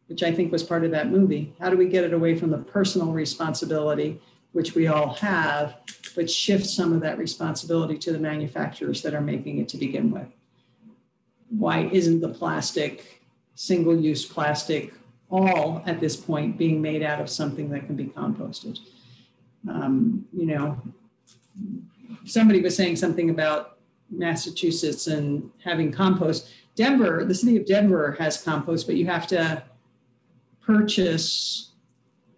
which I think was part of that movie. How do we get it away from the personal responsibility, which we all have, but shift some of that responsibility to the manufacturers that are making it to begin with? Why isn't the plastic, single-use plastic, all at this point being made out of something that can be composted? You know, somebody was saying something about Massachusetts and having compost. Denver, the city of Denver has compost, but you have to purchase,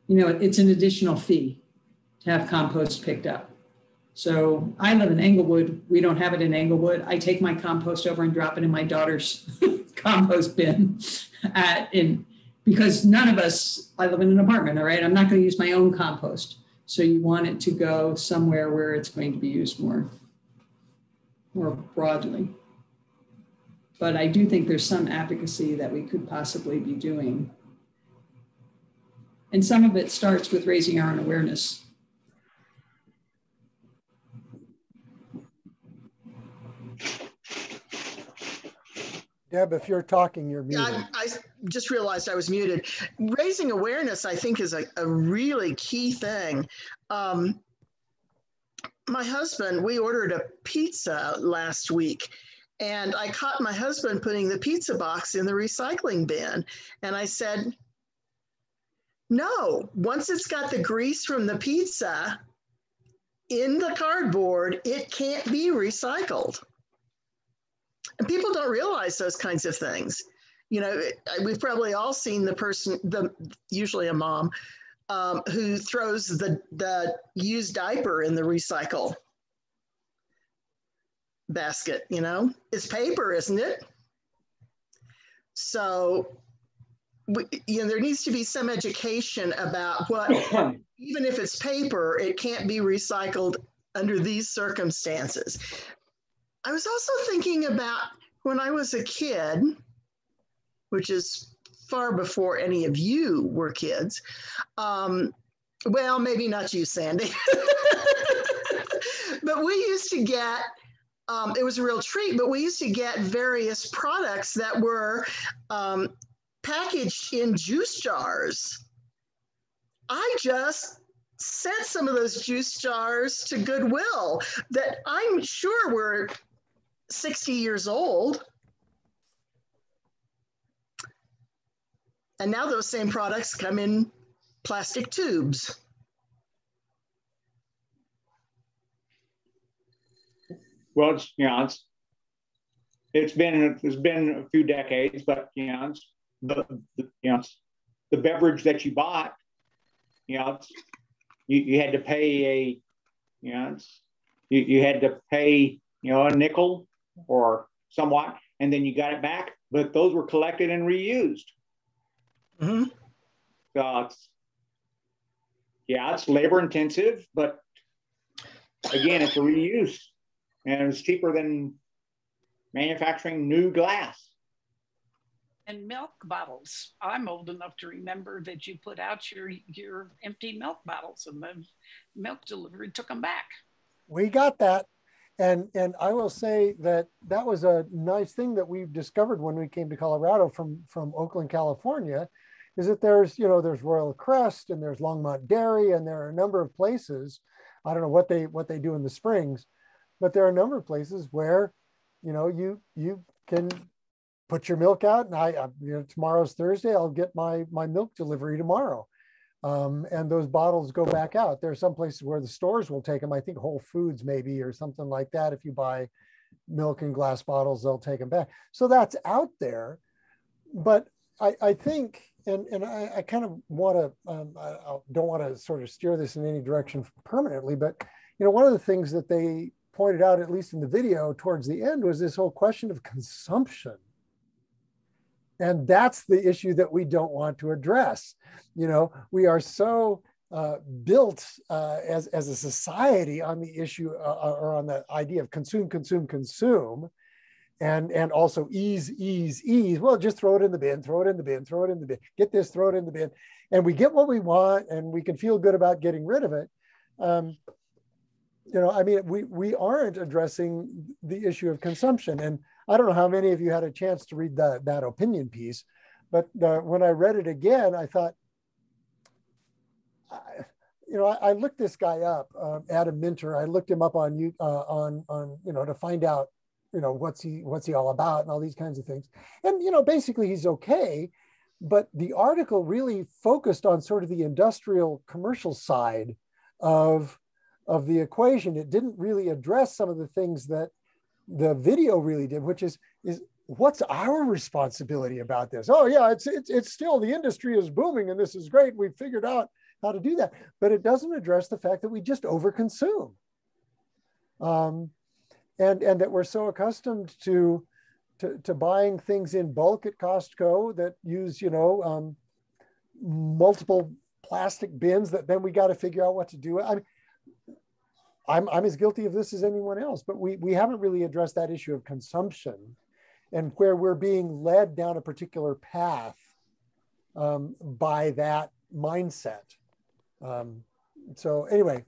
you know, it's an additional fee to have compost picked up. So I live in Englewood. We don't have it in Englewood. I take my compost over and drop it in my daughter's compost bin because none of us, I live in an apartment, all right? I'm not going to use my own compost. So you want it to go somewhere where it's going to be used more broadly. But I do think there's some advocacy that we could possibly be doing. And some of it starts with raising our own awareness. Deb, if you're talking, you're muted. Yeah, I just realized I was muted. Raising awareness, I think, is a really key thing. My husband, we ordered a pizza last week, and I caught my husband putting the pizza box in the recycling bin. And I said, no, once it's got the grease from the pizza in the cardboard, it can't be recycled. And people don't realize those kinds of things. You know, we've probably all seen the person, usually a mom, who throws the used diaper in the recycle basket, you know? It's paper, isn't it? So, there needs to be some education about what, even if it's paper, it can't be recycled under these circumstances. I was also thinking about when I was a kid, which is far before any of you were kids. Well, maybe not you, Sandy. But we used to get, it was a real treat, but we used to get various products that were packaged in juice jars. I just sent some of those juice jars to Goodwill that I'm sure were 60 years old. And now those same products come in plastic tubes. Well, it's been a few decades, but the beverage that you bought, you had to pay you had to pay a nickel or somewhat, and then you got it back. But those were collected and reused. Mm-hmm. So it's labor intensive, but again, it's a reuse, and it's cheaper than manufacturing new glass. And milk bottles. I'm old enough to remember that you put out your empty milk bottles, and the milk delivery took them back. We got that. And I will say that was a nice thing that we've discovered when we came to Colorado from Oakland, California, is that there's Royal Crest and there's Longmont Dairy, and there are a number of places. I don't know what they do in the springs, but there are a number of places where, you can put your milk out, and tomorrow's Thursday, I'll get my milk delivery tomorrow. And those bottles go back out. There are some places where the stores will take them. I think Whole Foods maybe, or something like that. If you buy milk in glass bottles, they'll take them back. So that's out there. But I think, and I kind of want to, I don't want to sort of steer this in any direction permanently, but one of the things that they pointed out, at least in the video towards the end, was this whole question of consumption. And that's the issue that we don't want to address. We are so built as a society on the issue or on the idea of consume, consume, consume, and also ease. Well, just throw it in the bin, throw it in the bin, throw it in the bin, get this, throw it in the bin. And we get what we want, and we can feel good about getting rid of it. We aren't addressing the issue of consumption. And I don't know how many of you had a chance to read that opinion piece, but when I read it again, I thought, I looked this guy up, Adam Minter. I looked him up on to find out, what's he all about and all these kinds of things. And basically he's okay, but the article really focused on sort of the industrial commercial side of the equation. It didn't really address some of the things that the video really did, which is what's our responsibility about this? Oh yeah, it's still, the industry is booming and this is great. We've figured out how to do that, but it doesn't address the fact that we just overconsume. And that we're so accustomed to buying things in bulk at Costco that use, multiple plastic bins that then we got to figure out what to do. I'm as guilty of this as anyone else, but we haven't really addressed that issue of consumption and where we're being led down a particular path by that mindset. So anyway,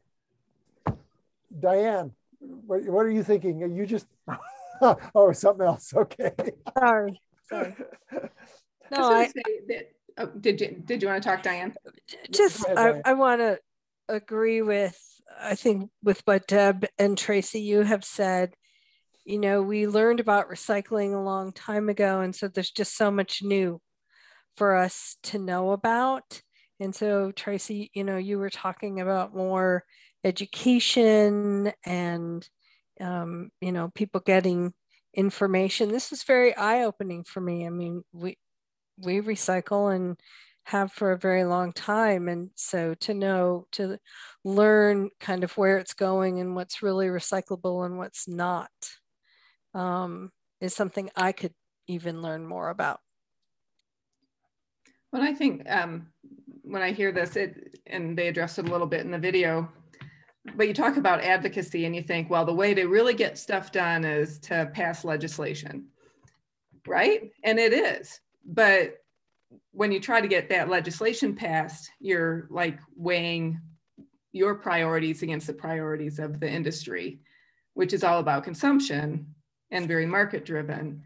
Diane, what are you thinking? Are you just, oh, something else, okay. Sorry. No, did you want to talk, Diane? Just, I want to agree with, I think, with what Deb and Tracy, you have said. We learned about recycling a long time ago, and so there's just so much new for us to know about. And so Tracy, you were talking about more education and, people getting information. This is very eye-opening for me. I mean, we recycle and have for a very long time. And so to learn kind of where it's going and what's really recyclable and what's not is something I could even learn more about. Well, I think when I hear this, and they addressed it a little bit in the video, but you talk about advocacy and you think, well, the way to really get stuff done is to pass legislation, right? And it is. But when you try to get that legislation passed, you're like weighing your priorities against the priorities of the industry, which is all about consumption and very market driven.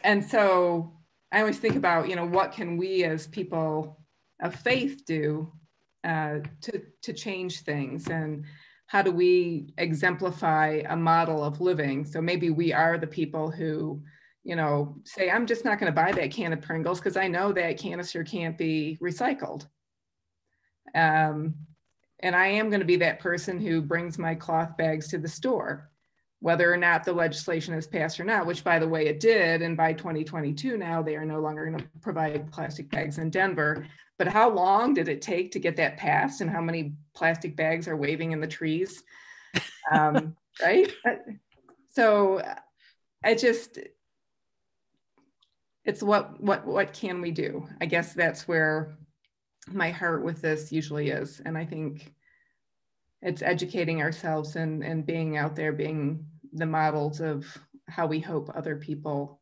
And so I always think about, you know, what can we as people of faith do to change things, and how do we exemplify a model of living? So maybe we are the people who, you know, say, I'm just not going to buy that can of Pringles because I know that canister can't be recycled. And I am going to be that person who brings my cloth bags to the store, whether or not the legislation is passed or not, which by the way, it did. And by 2022 now, they are no longer going to provide plastic bags in Denver. But how long did it take to get that passed, and how many plastic bags are waving in the trees, right? So I just, it's what can we do? I guess that's where my heart with this usually is. And I think it's educating ourselves and being out there, being the models of how we hope other people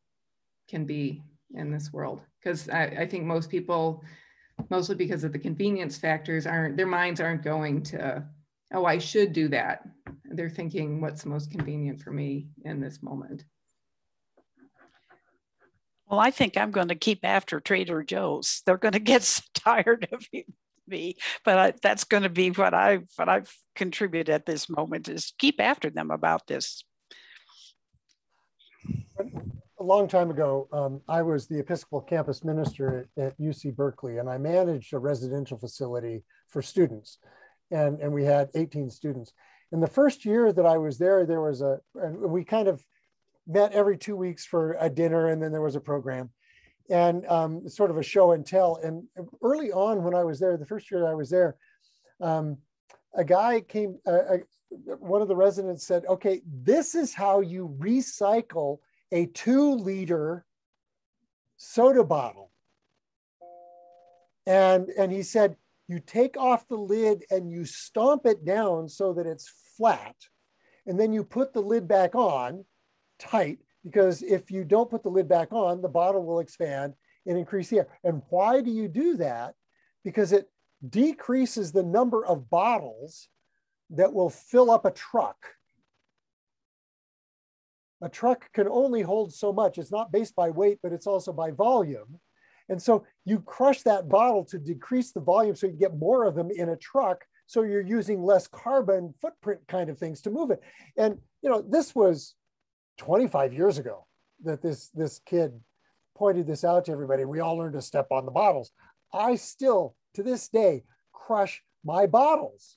can be in this world. Because I think most people, mostly because of the convenience factors, their minds aren't going to, oh, I should do that. They're thinking, what's most convenient for me in this moment? Well, I think I'm going to keep after Trader Joe's. They're going to get so tired of me, but that's going to be what I've contributed at this moment, is keep after them about this. A long time ago, I was the Episcopal campus minister at UC Berkeley, and I managed a residential facility for students, and we had 18 students. In the first year that I was there, and we kind of met every 2 weeks for a dinner, and then there was a program, and sort of a show and tell. And early on when I was there, the first year I was there, a guy came, one of the residents said, okay, this is how you recycle a 2-liter soda bottle. And he said, you take off the lid and you stomp it down so that it's flat. And then you put the lid back on tight, because if you don't put the lid back on, the bottle will expand and increase the air. And why do you do that? Because it decreases the number of bottles that will fill up a truck. A truck can only hold so much. It's not based by weight, but it's also by volume. And so you crush that bottle to decrease the volume so you get more of them in a truck. So you're using less carbon footprint kind of things to move it. And, you know, this was 25 years ago that this kid pointed this out to everybody. We all learned to step on the bottles. I still, to this day, crush my bottles.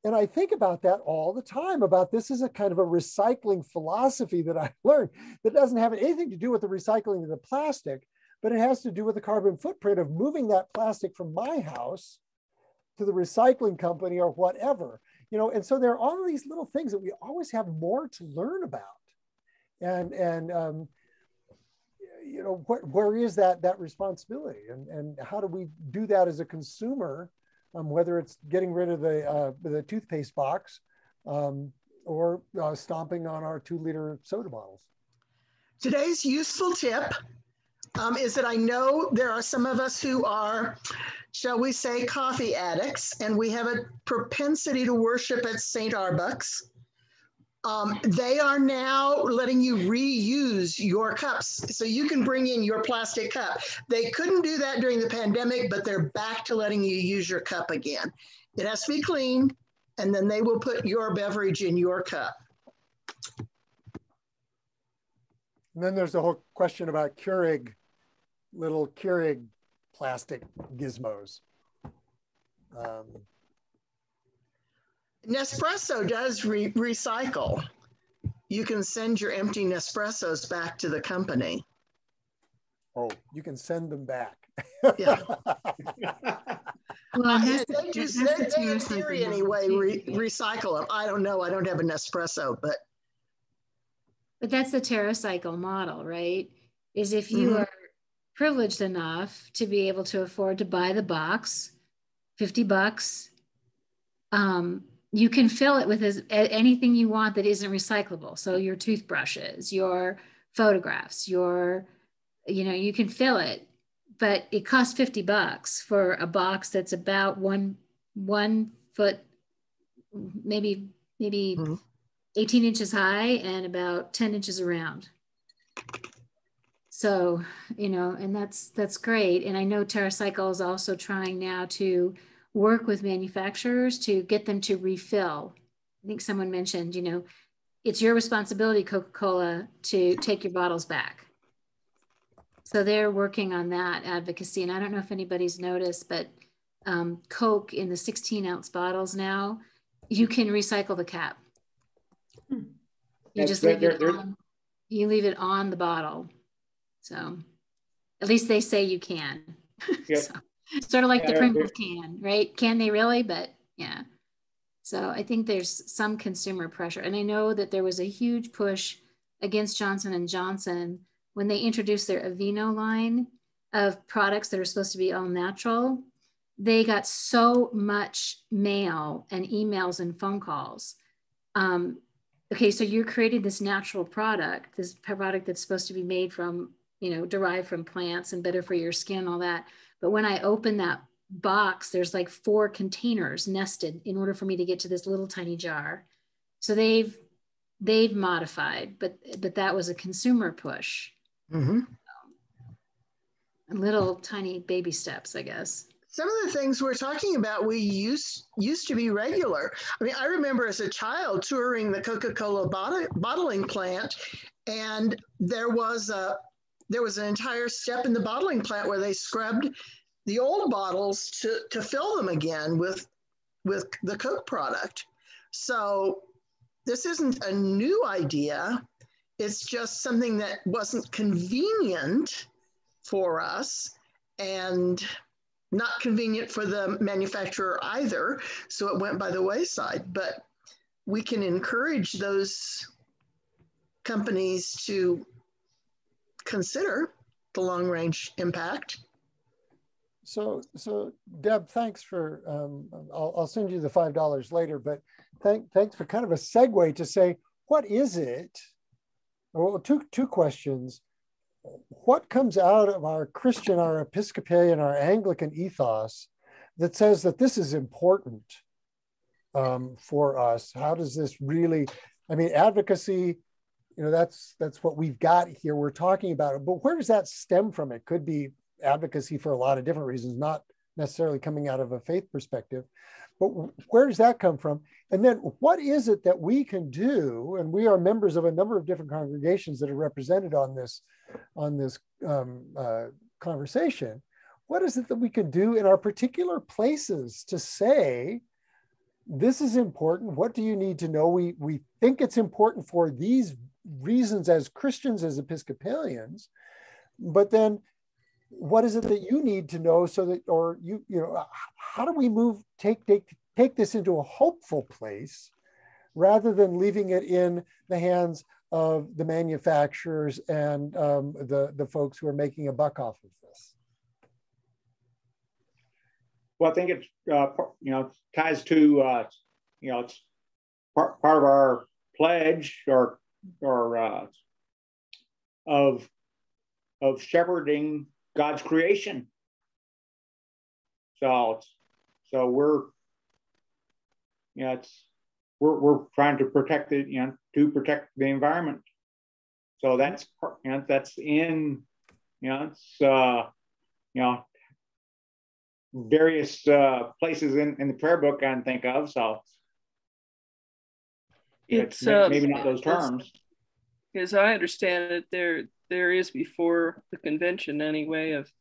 And I think about that all the time, about this is a kind of a recycling philosophy that I learned that doesn't have anything to do with the recycling of the plastic, but it has to do with the carbon footprint of moving that plastic from my house to the recycling company or whatever, you know. And so there are all these little things that we always have more to learn about. And you know, where is that responsibility, and how do we do that as a consumer, whether it's getting rid of the toothpaste box or stomping on our 2-liter soda bottles. Today's useful tip is that I know there are some of us who are, shall we say, coffee addicts, and we have a propensity to worship at St. Arbuck's. They are now letting you reuse your cups, so you can bring in your plastic cup. They couldn't do that during the pandemic, but they're back to letting you use your cup again. It has to be clean, and then they will put your beverage in your cup. And then there's the whole question about little Keurig plastic gizmos. Nespresso does recycle. You can send your empty Nespressos back to the company. Oh, you can send them back. Yeah. Well, they in theory anyway, recycle them. I don't know. I don't have a Nespresso, but. But that's the TerraCycle model, right? Is if you are privileged enough to be able to afford to buy the box, $50, you can fill it with anything you want that isn't recyclable. So your toothbrushes, your photographs, you can fill it, but it costs $50 for a box that's about one foot, maybe 18 inches high and about 10 inches around. So, and that's great. And I know TerraCycle is also trying now to work with manufacturers to get them to refill. I think someone mentioned, it's your responsibility, Coca-Cola, to take your bottles back. So they're working on that advocacy. And I don't know if anybody's noticed, but Coke in the 16-ounce bottles now, you can recycle the cap. You just leave it on. You leave it on the bottle. So at least they say you can. Yep. So, sort of like the Pringles can, right? Can they really? But yeah. So I think there's some consumer pressure. And I know that there was a huge push against Johnson & Johnson when they introduced their Aveeno line of products that are supposed to be all natural. They got so much mail and emails and phone calls. Okay, so you're creating this natural product, this product that's supposed to be made from, derived from plants and better for your skin, all that. But when I open that box, there's like 4 containers nested in order for me to get to this little tiny jar. So they've modified, but that was a consumer push. Little tiny baby steps, I guess. Some of the things we're talking about, we used to be regular. I mean, I remember as a child touring the Coca-Cola bottling plant, and there was an entire step in the bottling plant where they scrubbed the old bottles to fill them again with the Coke product. So this isn't a new idea. It's just something that wasn't convenient for us and not convenient for the manufacturer either. So it went by the wayside. But we can encourage those companies to consider the long range impact. So Deb, thanks for, I'll send you the $5 later, but thanks for kind of a segue to say, what is it? Well, two questions. What comes out of our Christian, our Episcopalian, our Anglican ethos that says that this is important for us? How does this really, advocacy, that's what we've got here. We're talking about it, but where does that stem from? It could be advocacy for a lot of different reasons, not necessarily coming out of a faith perspective, but where does that come from? And then what is it that we can do? And we are members of a number of different congregations that are represented on this conversation. What is it that we can do in our particular places to say, this is important? What do you need to know? We think it's important for these reasons as Christians, as Episcopalians, but then what is it that you need to know so that, or how do we take this into a hopeful place rather than leaving it in the hands of the manufacturers and the folks who are making a buck off of this? Well, I think it ties to it's part of our pledge or of shepherding God's creation. So we're we're trying to protect it, to protect the environment. So that's that's in various places in the prayer book I can think of. So it's maybe not those terms. As I understand it, there is before the convention anyway of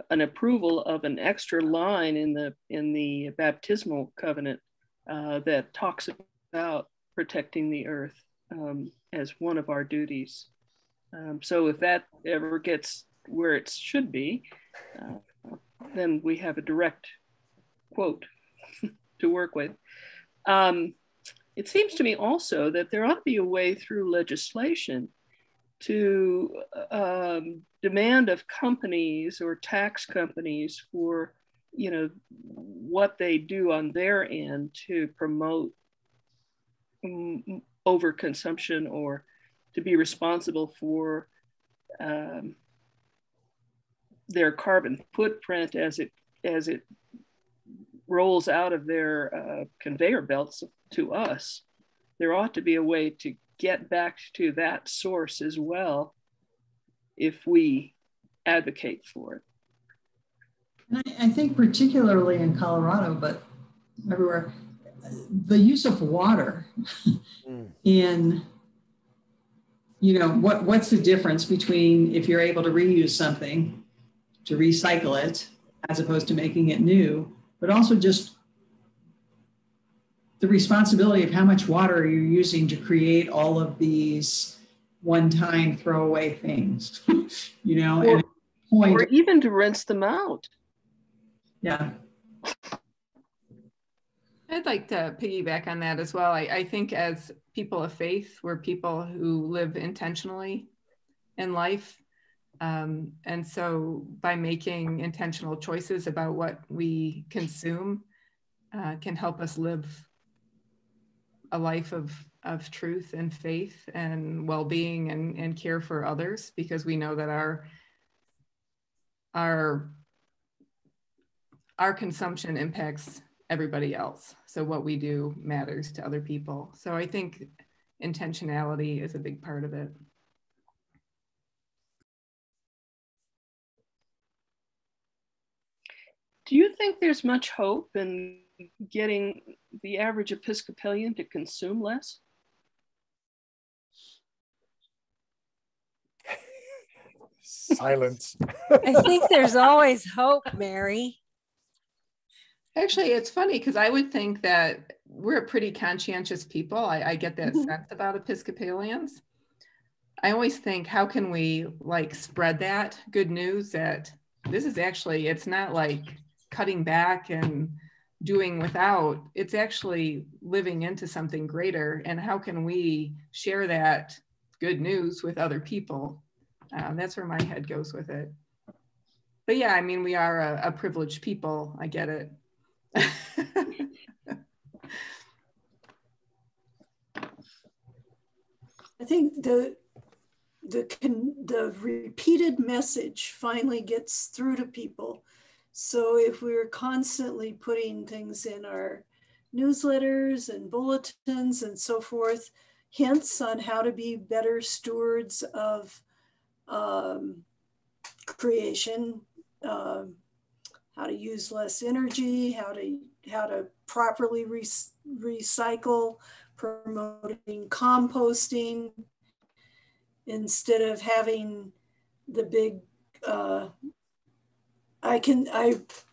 an approval of an extra line in the baptismal covenant that talks about protecting the earth as one of our duties. So if that ever gets where it should be, then we have a direct quote to work with. it seems to me also that there ought to be a way through legislation to demand of companies or tax companies for, you know, what they do on their end to promote overconsumption, or to be responsible for their carbon footprint as it rolls out of their conveyor belts to us. There ought to be a way to get back to that source as well if we advocate for it. And I think particularly in Colorado, but everywhere, the use of water in, you know, what's the difference between if you're able to reuse something, to recycle it, as opposed to making it new, but also just the responsibility of how much water you're using to create all of these one-time throwaway things, you know, or even to rinse them out. Yeah. I'd like to piggyback on that as well. I think as people of faith, we're people who live intentionally in life. And so by making intentional choices about what we consume can help us live a life of truth and faith and well-being and care for others, because we know that our consumption impacts everybody else. So what we do matters to other people. So I think intentionality is a big part of it. Do you think there's much hope in getting the average Episcopalian to consume less? Silence. I think there's always hope, Mary. Actually, it's funny because I would think that we're a pretty conscientious people. I get that sense about Episcopalians. I always think, how can we like spread that good news that this is actually, it's not like cutting back and doing without, it's actually living into something greater. And how can we share that good news with other people? That's where my head goes with it. But yeah, I mean, we are a privileged people. I get it. I think the repeated message finally gets through to people. So if we're constantly putting things in our newsletters and bulletins and so forth, hints on how to be better stewards of creation, how to use less energy, how to properly recycle, promoting composting instead of having the big. I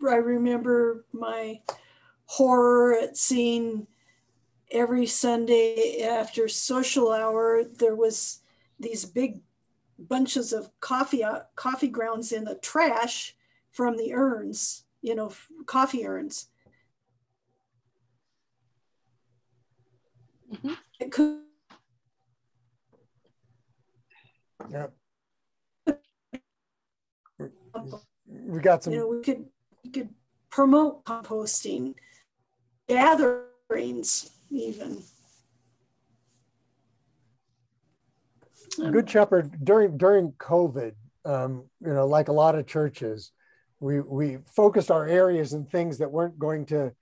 remember my horror at seeing every Sunday after social hour there was these big bunches of coffee grounds in the trash from the urns, you know, coffee urns. It could. Yeah. We got some. You know, we could promote composting, gatherings, even. Good Shepherd, during COVID, you know, like a lot of churches, we focused our areas in things that weren't going to,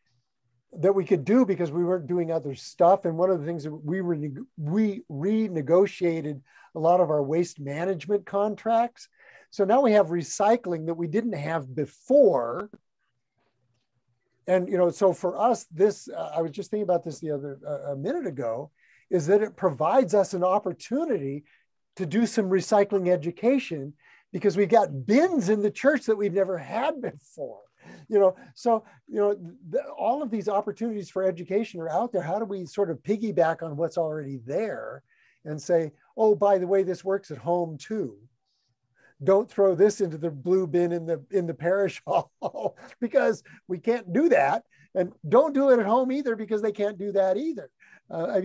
that we could do because we weren't doing other stuff. And one of the things that we renegotiated a lot of our waste management contracts. So now we have recycling that we didn't have before. And, you know, so for us, this, I was just thinking about this a minute ago, is that it provides us an opportunity to do some recycling education because we've got bins in the church that we've never had before. You know, so, you know, all of these opportunities for education are out there. How do we sort of piggyback on what's already there and say, oh, by the way, this works at home too. Don't throw this into the blue bin in the parish hall because we can't do that. And don't do it at home either because they can't do that either. I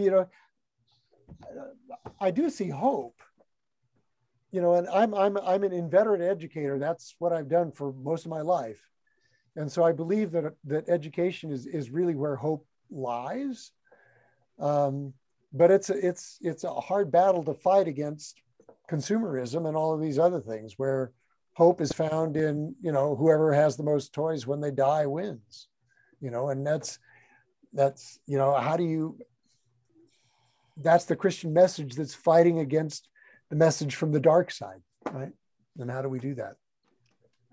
do see hope, and I'm an inveterate educator. That's what I've done for most of my life. And so I believe that education is really where hope lies. But it's a hard battle to fight against consumerism and all of these other things, where hope is found in, whoever has the most toys when they die wins, and that's that's the Christian message that's fighting against the message from the dark side, right? And how do we do that?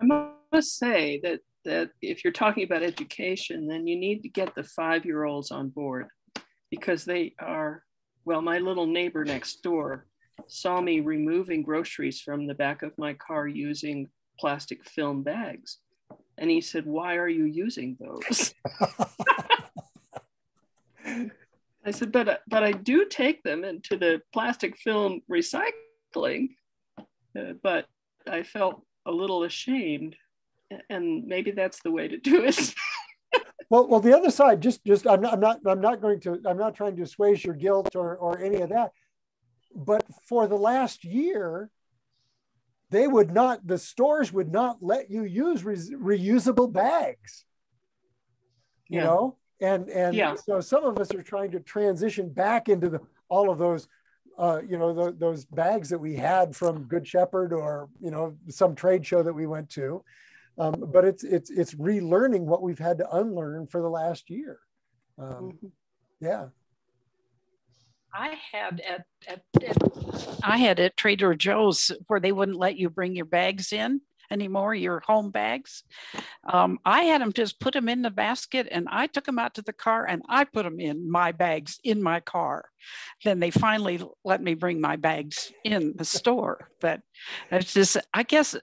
I must say that if you're talking about education, then you need to get the 5-year-olds on board, because they are, well, my little neighbor next door saw me removing groceries from the back of my car using plastic film bags. And he said, "Why are you using those?" I said, but I do take them into the plastic film recycling, but I felt a little ashamed, and maybe that's the way to do it. Well, the other side, just I'm not trying to assuage your guilt or any of that, but for the last year, the stores would not let you use reusable bags, and yeah. So some of us are trying to transition back into all of those, those bags that we had from Good Shepherd or, some trade show that we went to. But it's relearning what we've had to unlearn for the last year. Yeah. I had at Trader Joe's where they wouldn't let you bring your bags in anymore, your home bags. I had them just put them in the basket, and I took them out to the car and I put them in my bags in my car. Then they finally let me bring my bags in the store. But it's just, I guess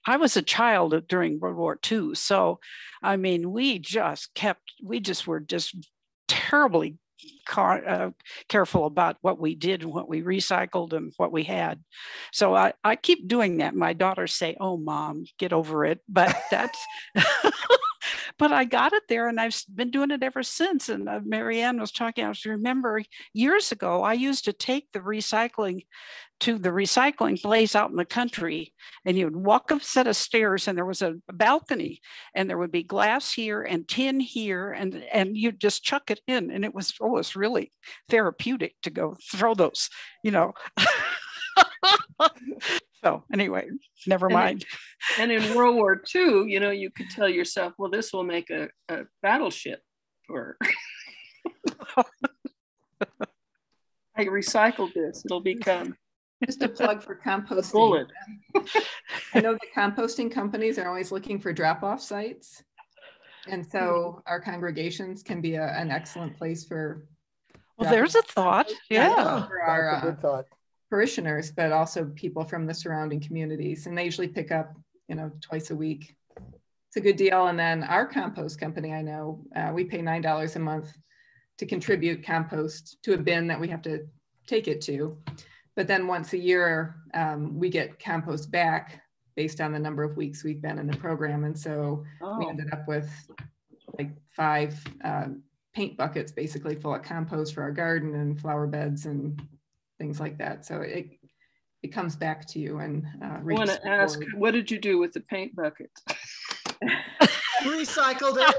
I was a child during World War II. So, I mean, we were just terribly careful about what we did and what we recycled and what we had. So I keep doing that. My daughters say, "Oh, Mom, get over it." But that's, but I got it there, and I've been doing it ever since. And Marianne was talking, I remember years ago, I used to take the recycling to the recycling place out in the country, and you'd walk up a set of stairs, and there was a balcony, and there would be glass here and tin here, and you'd just chuck it in, and it was really therapeutic to go throw those, So anyway, never mind. And in World War II, you could tell yourself, well, this will make a battleship, or I recycled this, it'll become. Just a plug for composting. I know the composting companies are always looking for drop-off sites. And so our congregations can be an excellent place for. Well, there's a thought. Yeah. For our parishioners, but also people from the surrounding communities. And they usually pick up, twice a week. It's a good deal. And then our compost company, I know, we pay $9 a month to contribute compost to a bin that we have to take it to. But then once a year, we get compost back based on the number of weeks we've been in the program. And so we ended up with like 5 paint buckets basically full of compost for our garden and flower beds and things like that. So it comes back to you. And I want to ask, what did you do with the paint bucket? Recycled it.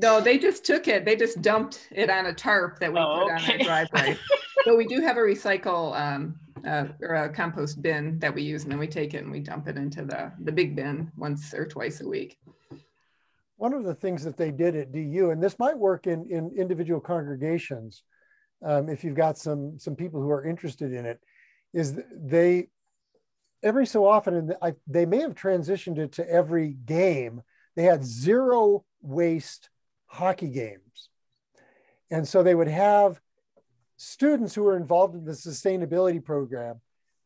No, they just took it. They just dumped it on a tarp that we put on our driveway. So we do have a recycle or a compost bin that we use, and then we take it and we dump it into the big bin once or twice a week. One of the things that they did at DU, and this might work in individual congregations, if you've got some people who are interested in it, is they every so often, and they may have transitioned it to every game, they had zero waste hockey games. And so they would have students who were involved in the sustainability program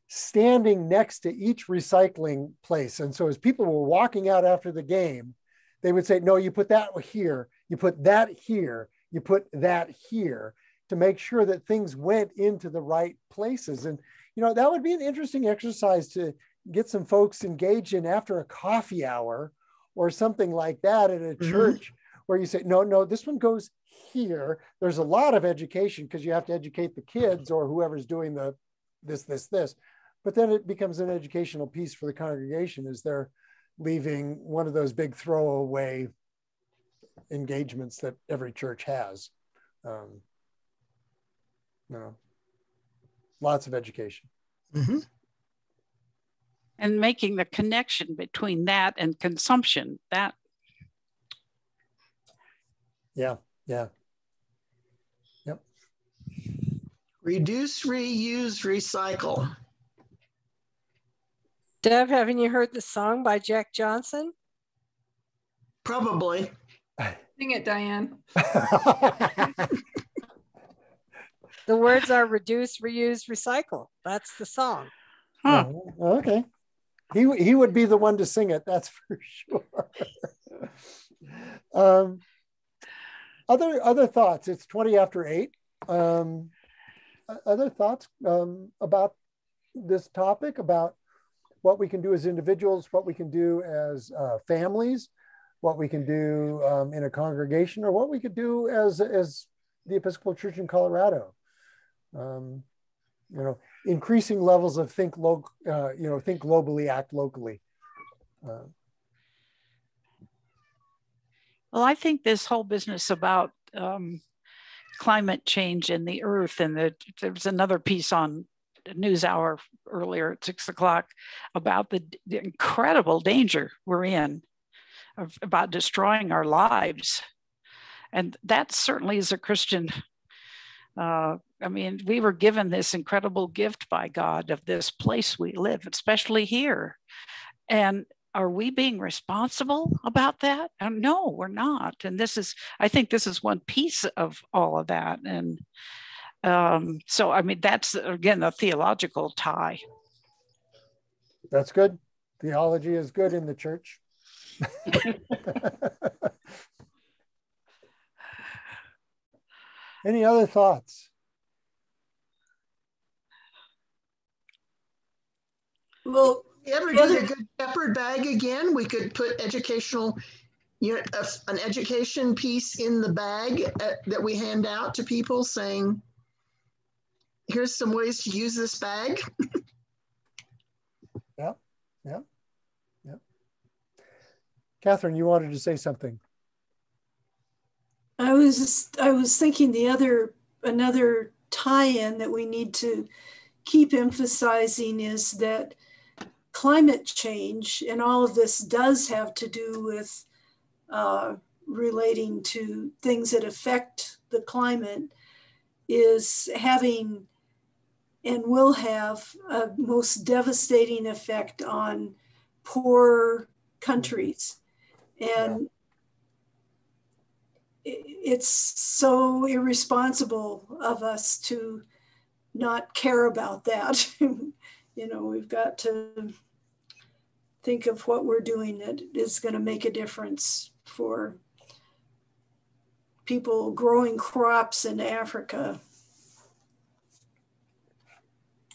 standing next to each recycling place. And so as people were walking out after the game, they would say, no, you put that here, you put that here, you put that here, to make sure that things went into the right places. And, that would be an interesting exercise to get some folks engaged in after a coffee hour or something like that at a church, where you say, no, this one goes here. There's a lot of education because you have to educate the kids or whoever's doing the this. But then it becomes an educational piece for the congregation as they're leaving one of those big throwaway engagements that every church has. Lots of education. Mm-hmm. And making the connection between that and consumption, that. Yeah. Yep. Reduce, reuse, recycle. Deb, haven't you heard the song by Jack Johnson? Probably. Sing it, Diane. The words are reduce, reuse, recycle. That's the song. Huh. Oh, okay. He would be the one to sing it, that's for sure. Other thoughts? It's 20 after 8. Other thoughts about this topic, about what we can do as individuals, what we can do as families, what we can do in a congregation, or what we could do as the Episcopal Church in Colorado. Increasing levels of think globally, act locally. Well, I think this whole business about climate change and the earth, and there was another piece on NewsHour earlier at 6 o'clock about the incredible danger we're in about destroying our lives. And that certainly is a Christian. We were given this incredible gift by God of this place we live, especially here. And are we being responsible about that? No, we're not. And I think this is one piece of all of that. And that's, again, a theological tie. That's good. Theology is good in the church. Any other thoughts? Well, you ever do the Good Shepherd bag again? We could put educational, an education piece in the bag that we hand out to people saying, here's some ways to use this bag. Yeah. Catherine, you wanted to say something. I was thinking another tie-in that we need to keep emphasizing is that climate change, and all of this does have to do with relating to things that affect the climate, is having and will have a most devastating effect on poor countries. And it's so irresponsible of us to not care about that. We've got to think of what we're doing that is going to make a difference for people growing crops in Africa.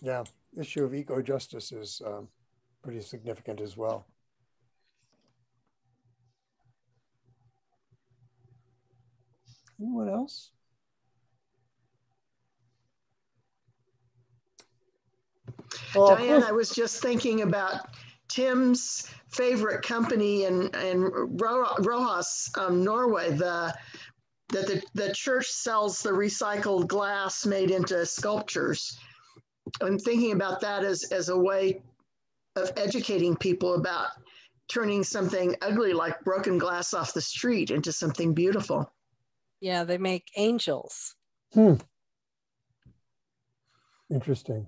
Yeah, the issue of eco-justice is pretty significant as well. Anyone else? Well, Diane, I was just thinking about Tim's favorite company in Rojas, Norway. The church sells the recycled glass made into sculptures. I'm thinking about that as a way of educating people about turning something ugly like broken glass off the street into something beautiful. Yeah, they make angels. Interesting.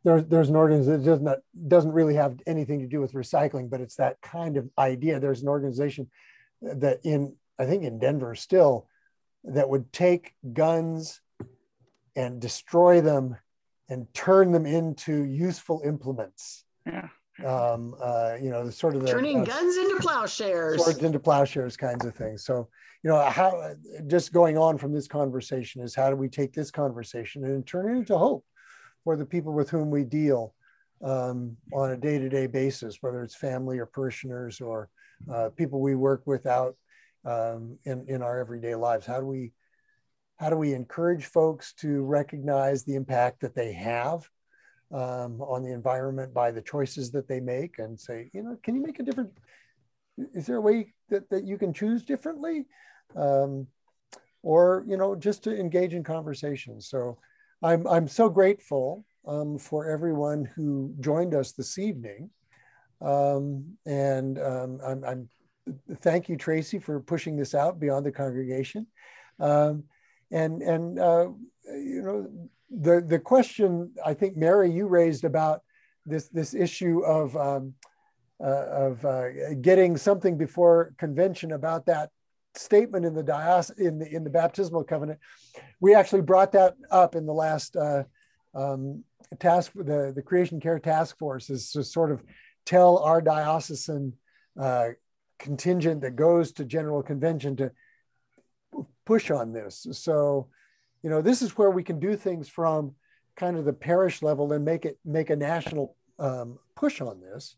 There's an organization that doesn't really have anything to do with recycling, but it's that kind of idea. There's an organization that I think in Denver still, that would take guns and destroy them and turn them into useful implements. Yeah. Sort of turning guns into plowshares. Swords into plowshares kinds of things. So, how just going on from this conversation is how do we take this conversation and turn it into hope for the people with whom we deal on a day-to-day basis, whether it's family or parishioners or people we work with out in our everyday lives? How do we encourage folks to recognize the impact that they have on the environment by the choices that they make, and say, you know, can you make a different, is there a way that you can choose differently? Or, you know, just to engage in conversations. So I'm so grateful for everyone who joined us this evening. Thank you, Tracy, for pushing this out beyond the congregation. You know, the question I think, Mary, you raised about this issue of getting something before convention about that statement in the in the baptismal covenant. We actually brought that up in the last task, the Creation Care Task Force, is to sort of tell our diocesan contingent that goes to General Convention to push on this. So, you know, this is where we can do things from kind of the parish level and make a national push on this.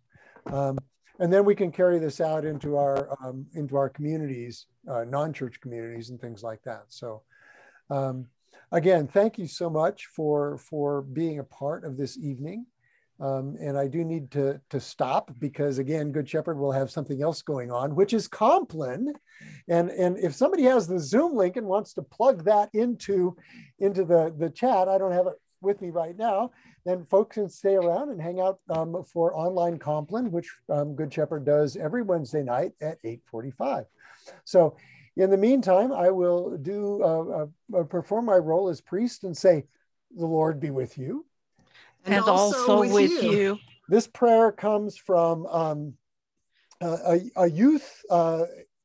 And then we can carry this out into our communities, non-church communities and things like that. So again, thank you so much for being a part of this evening. And I do need to stop because, again, Good Shepherd will have something else going on, which is Compline. And if somebody has the Zoom link and wants to plug that into the chat, I don't have it with me right now, then folks can stay around and hang out for online Compline, which Good Shepherd does every Wednesday night at 8:45. So in the meantime, I will perform my role as priest and say, the Lord be with you. And also with you. This prayer comes from a youth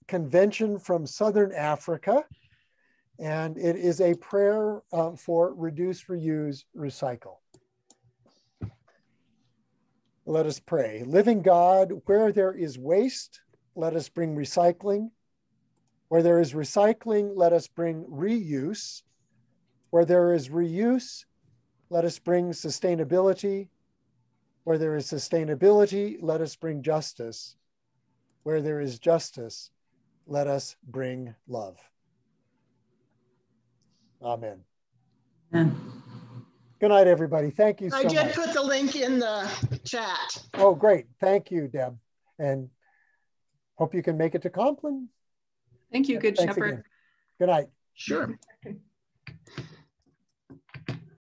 convention from Southern Africa. And it is a prayer for reduce, reuse, recycle. Let us pray. Living God, where there is waste, let us bring recycling. Where there is recycling, let us bring reuse. Where there is reuse, let us bring sustainability. Where there is sustainability, let us bring justice. Where there is justice, let us bring love. Amen. Amen. Good night, everybody. Thank you so much. I just put the link in the chat. Oh, great. Thank you, Deb. And hope you can make it to Compline. Thank you, Good Shepherd. Again. Good night. Sure.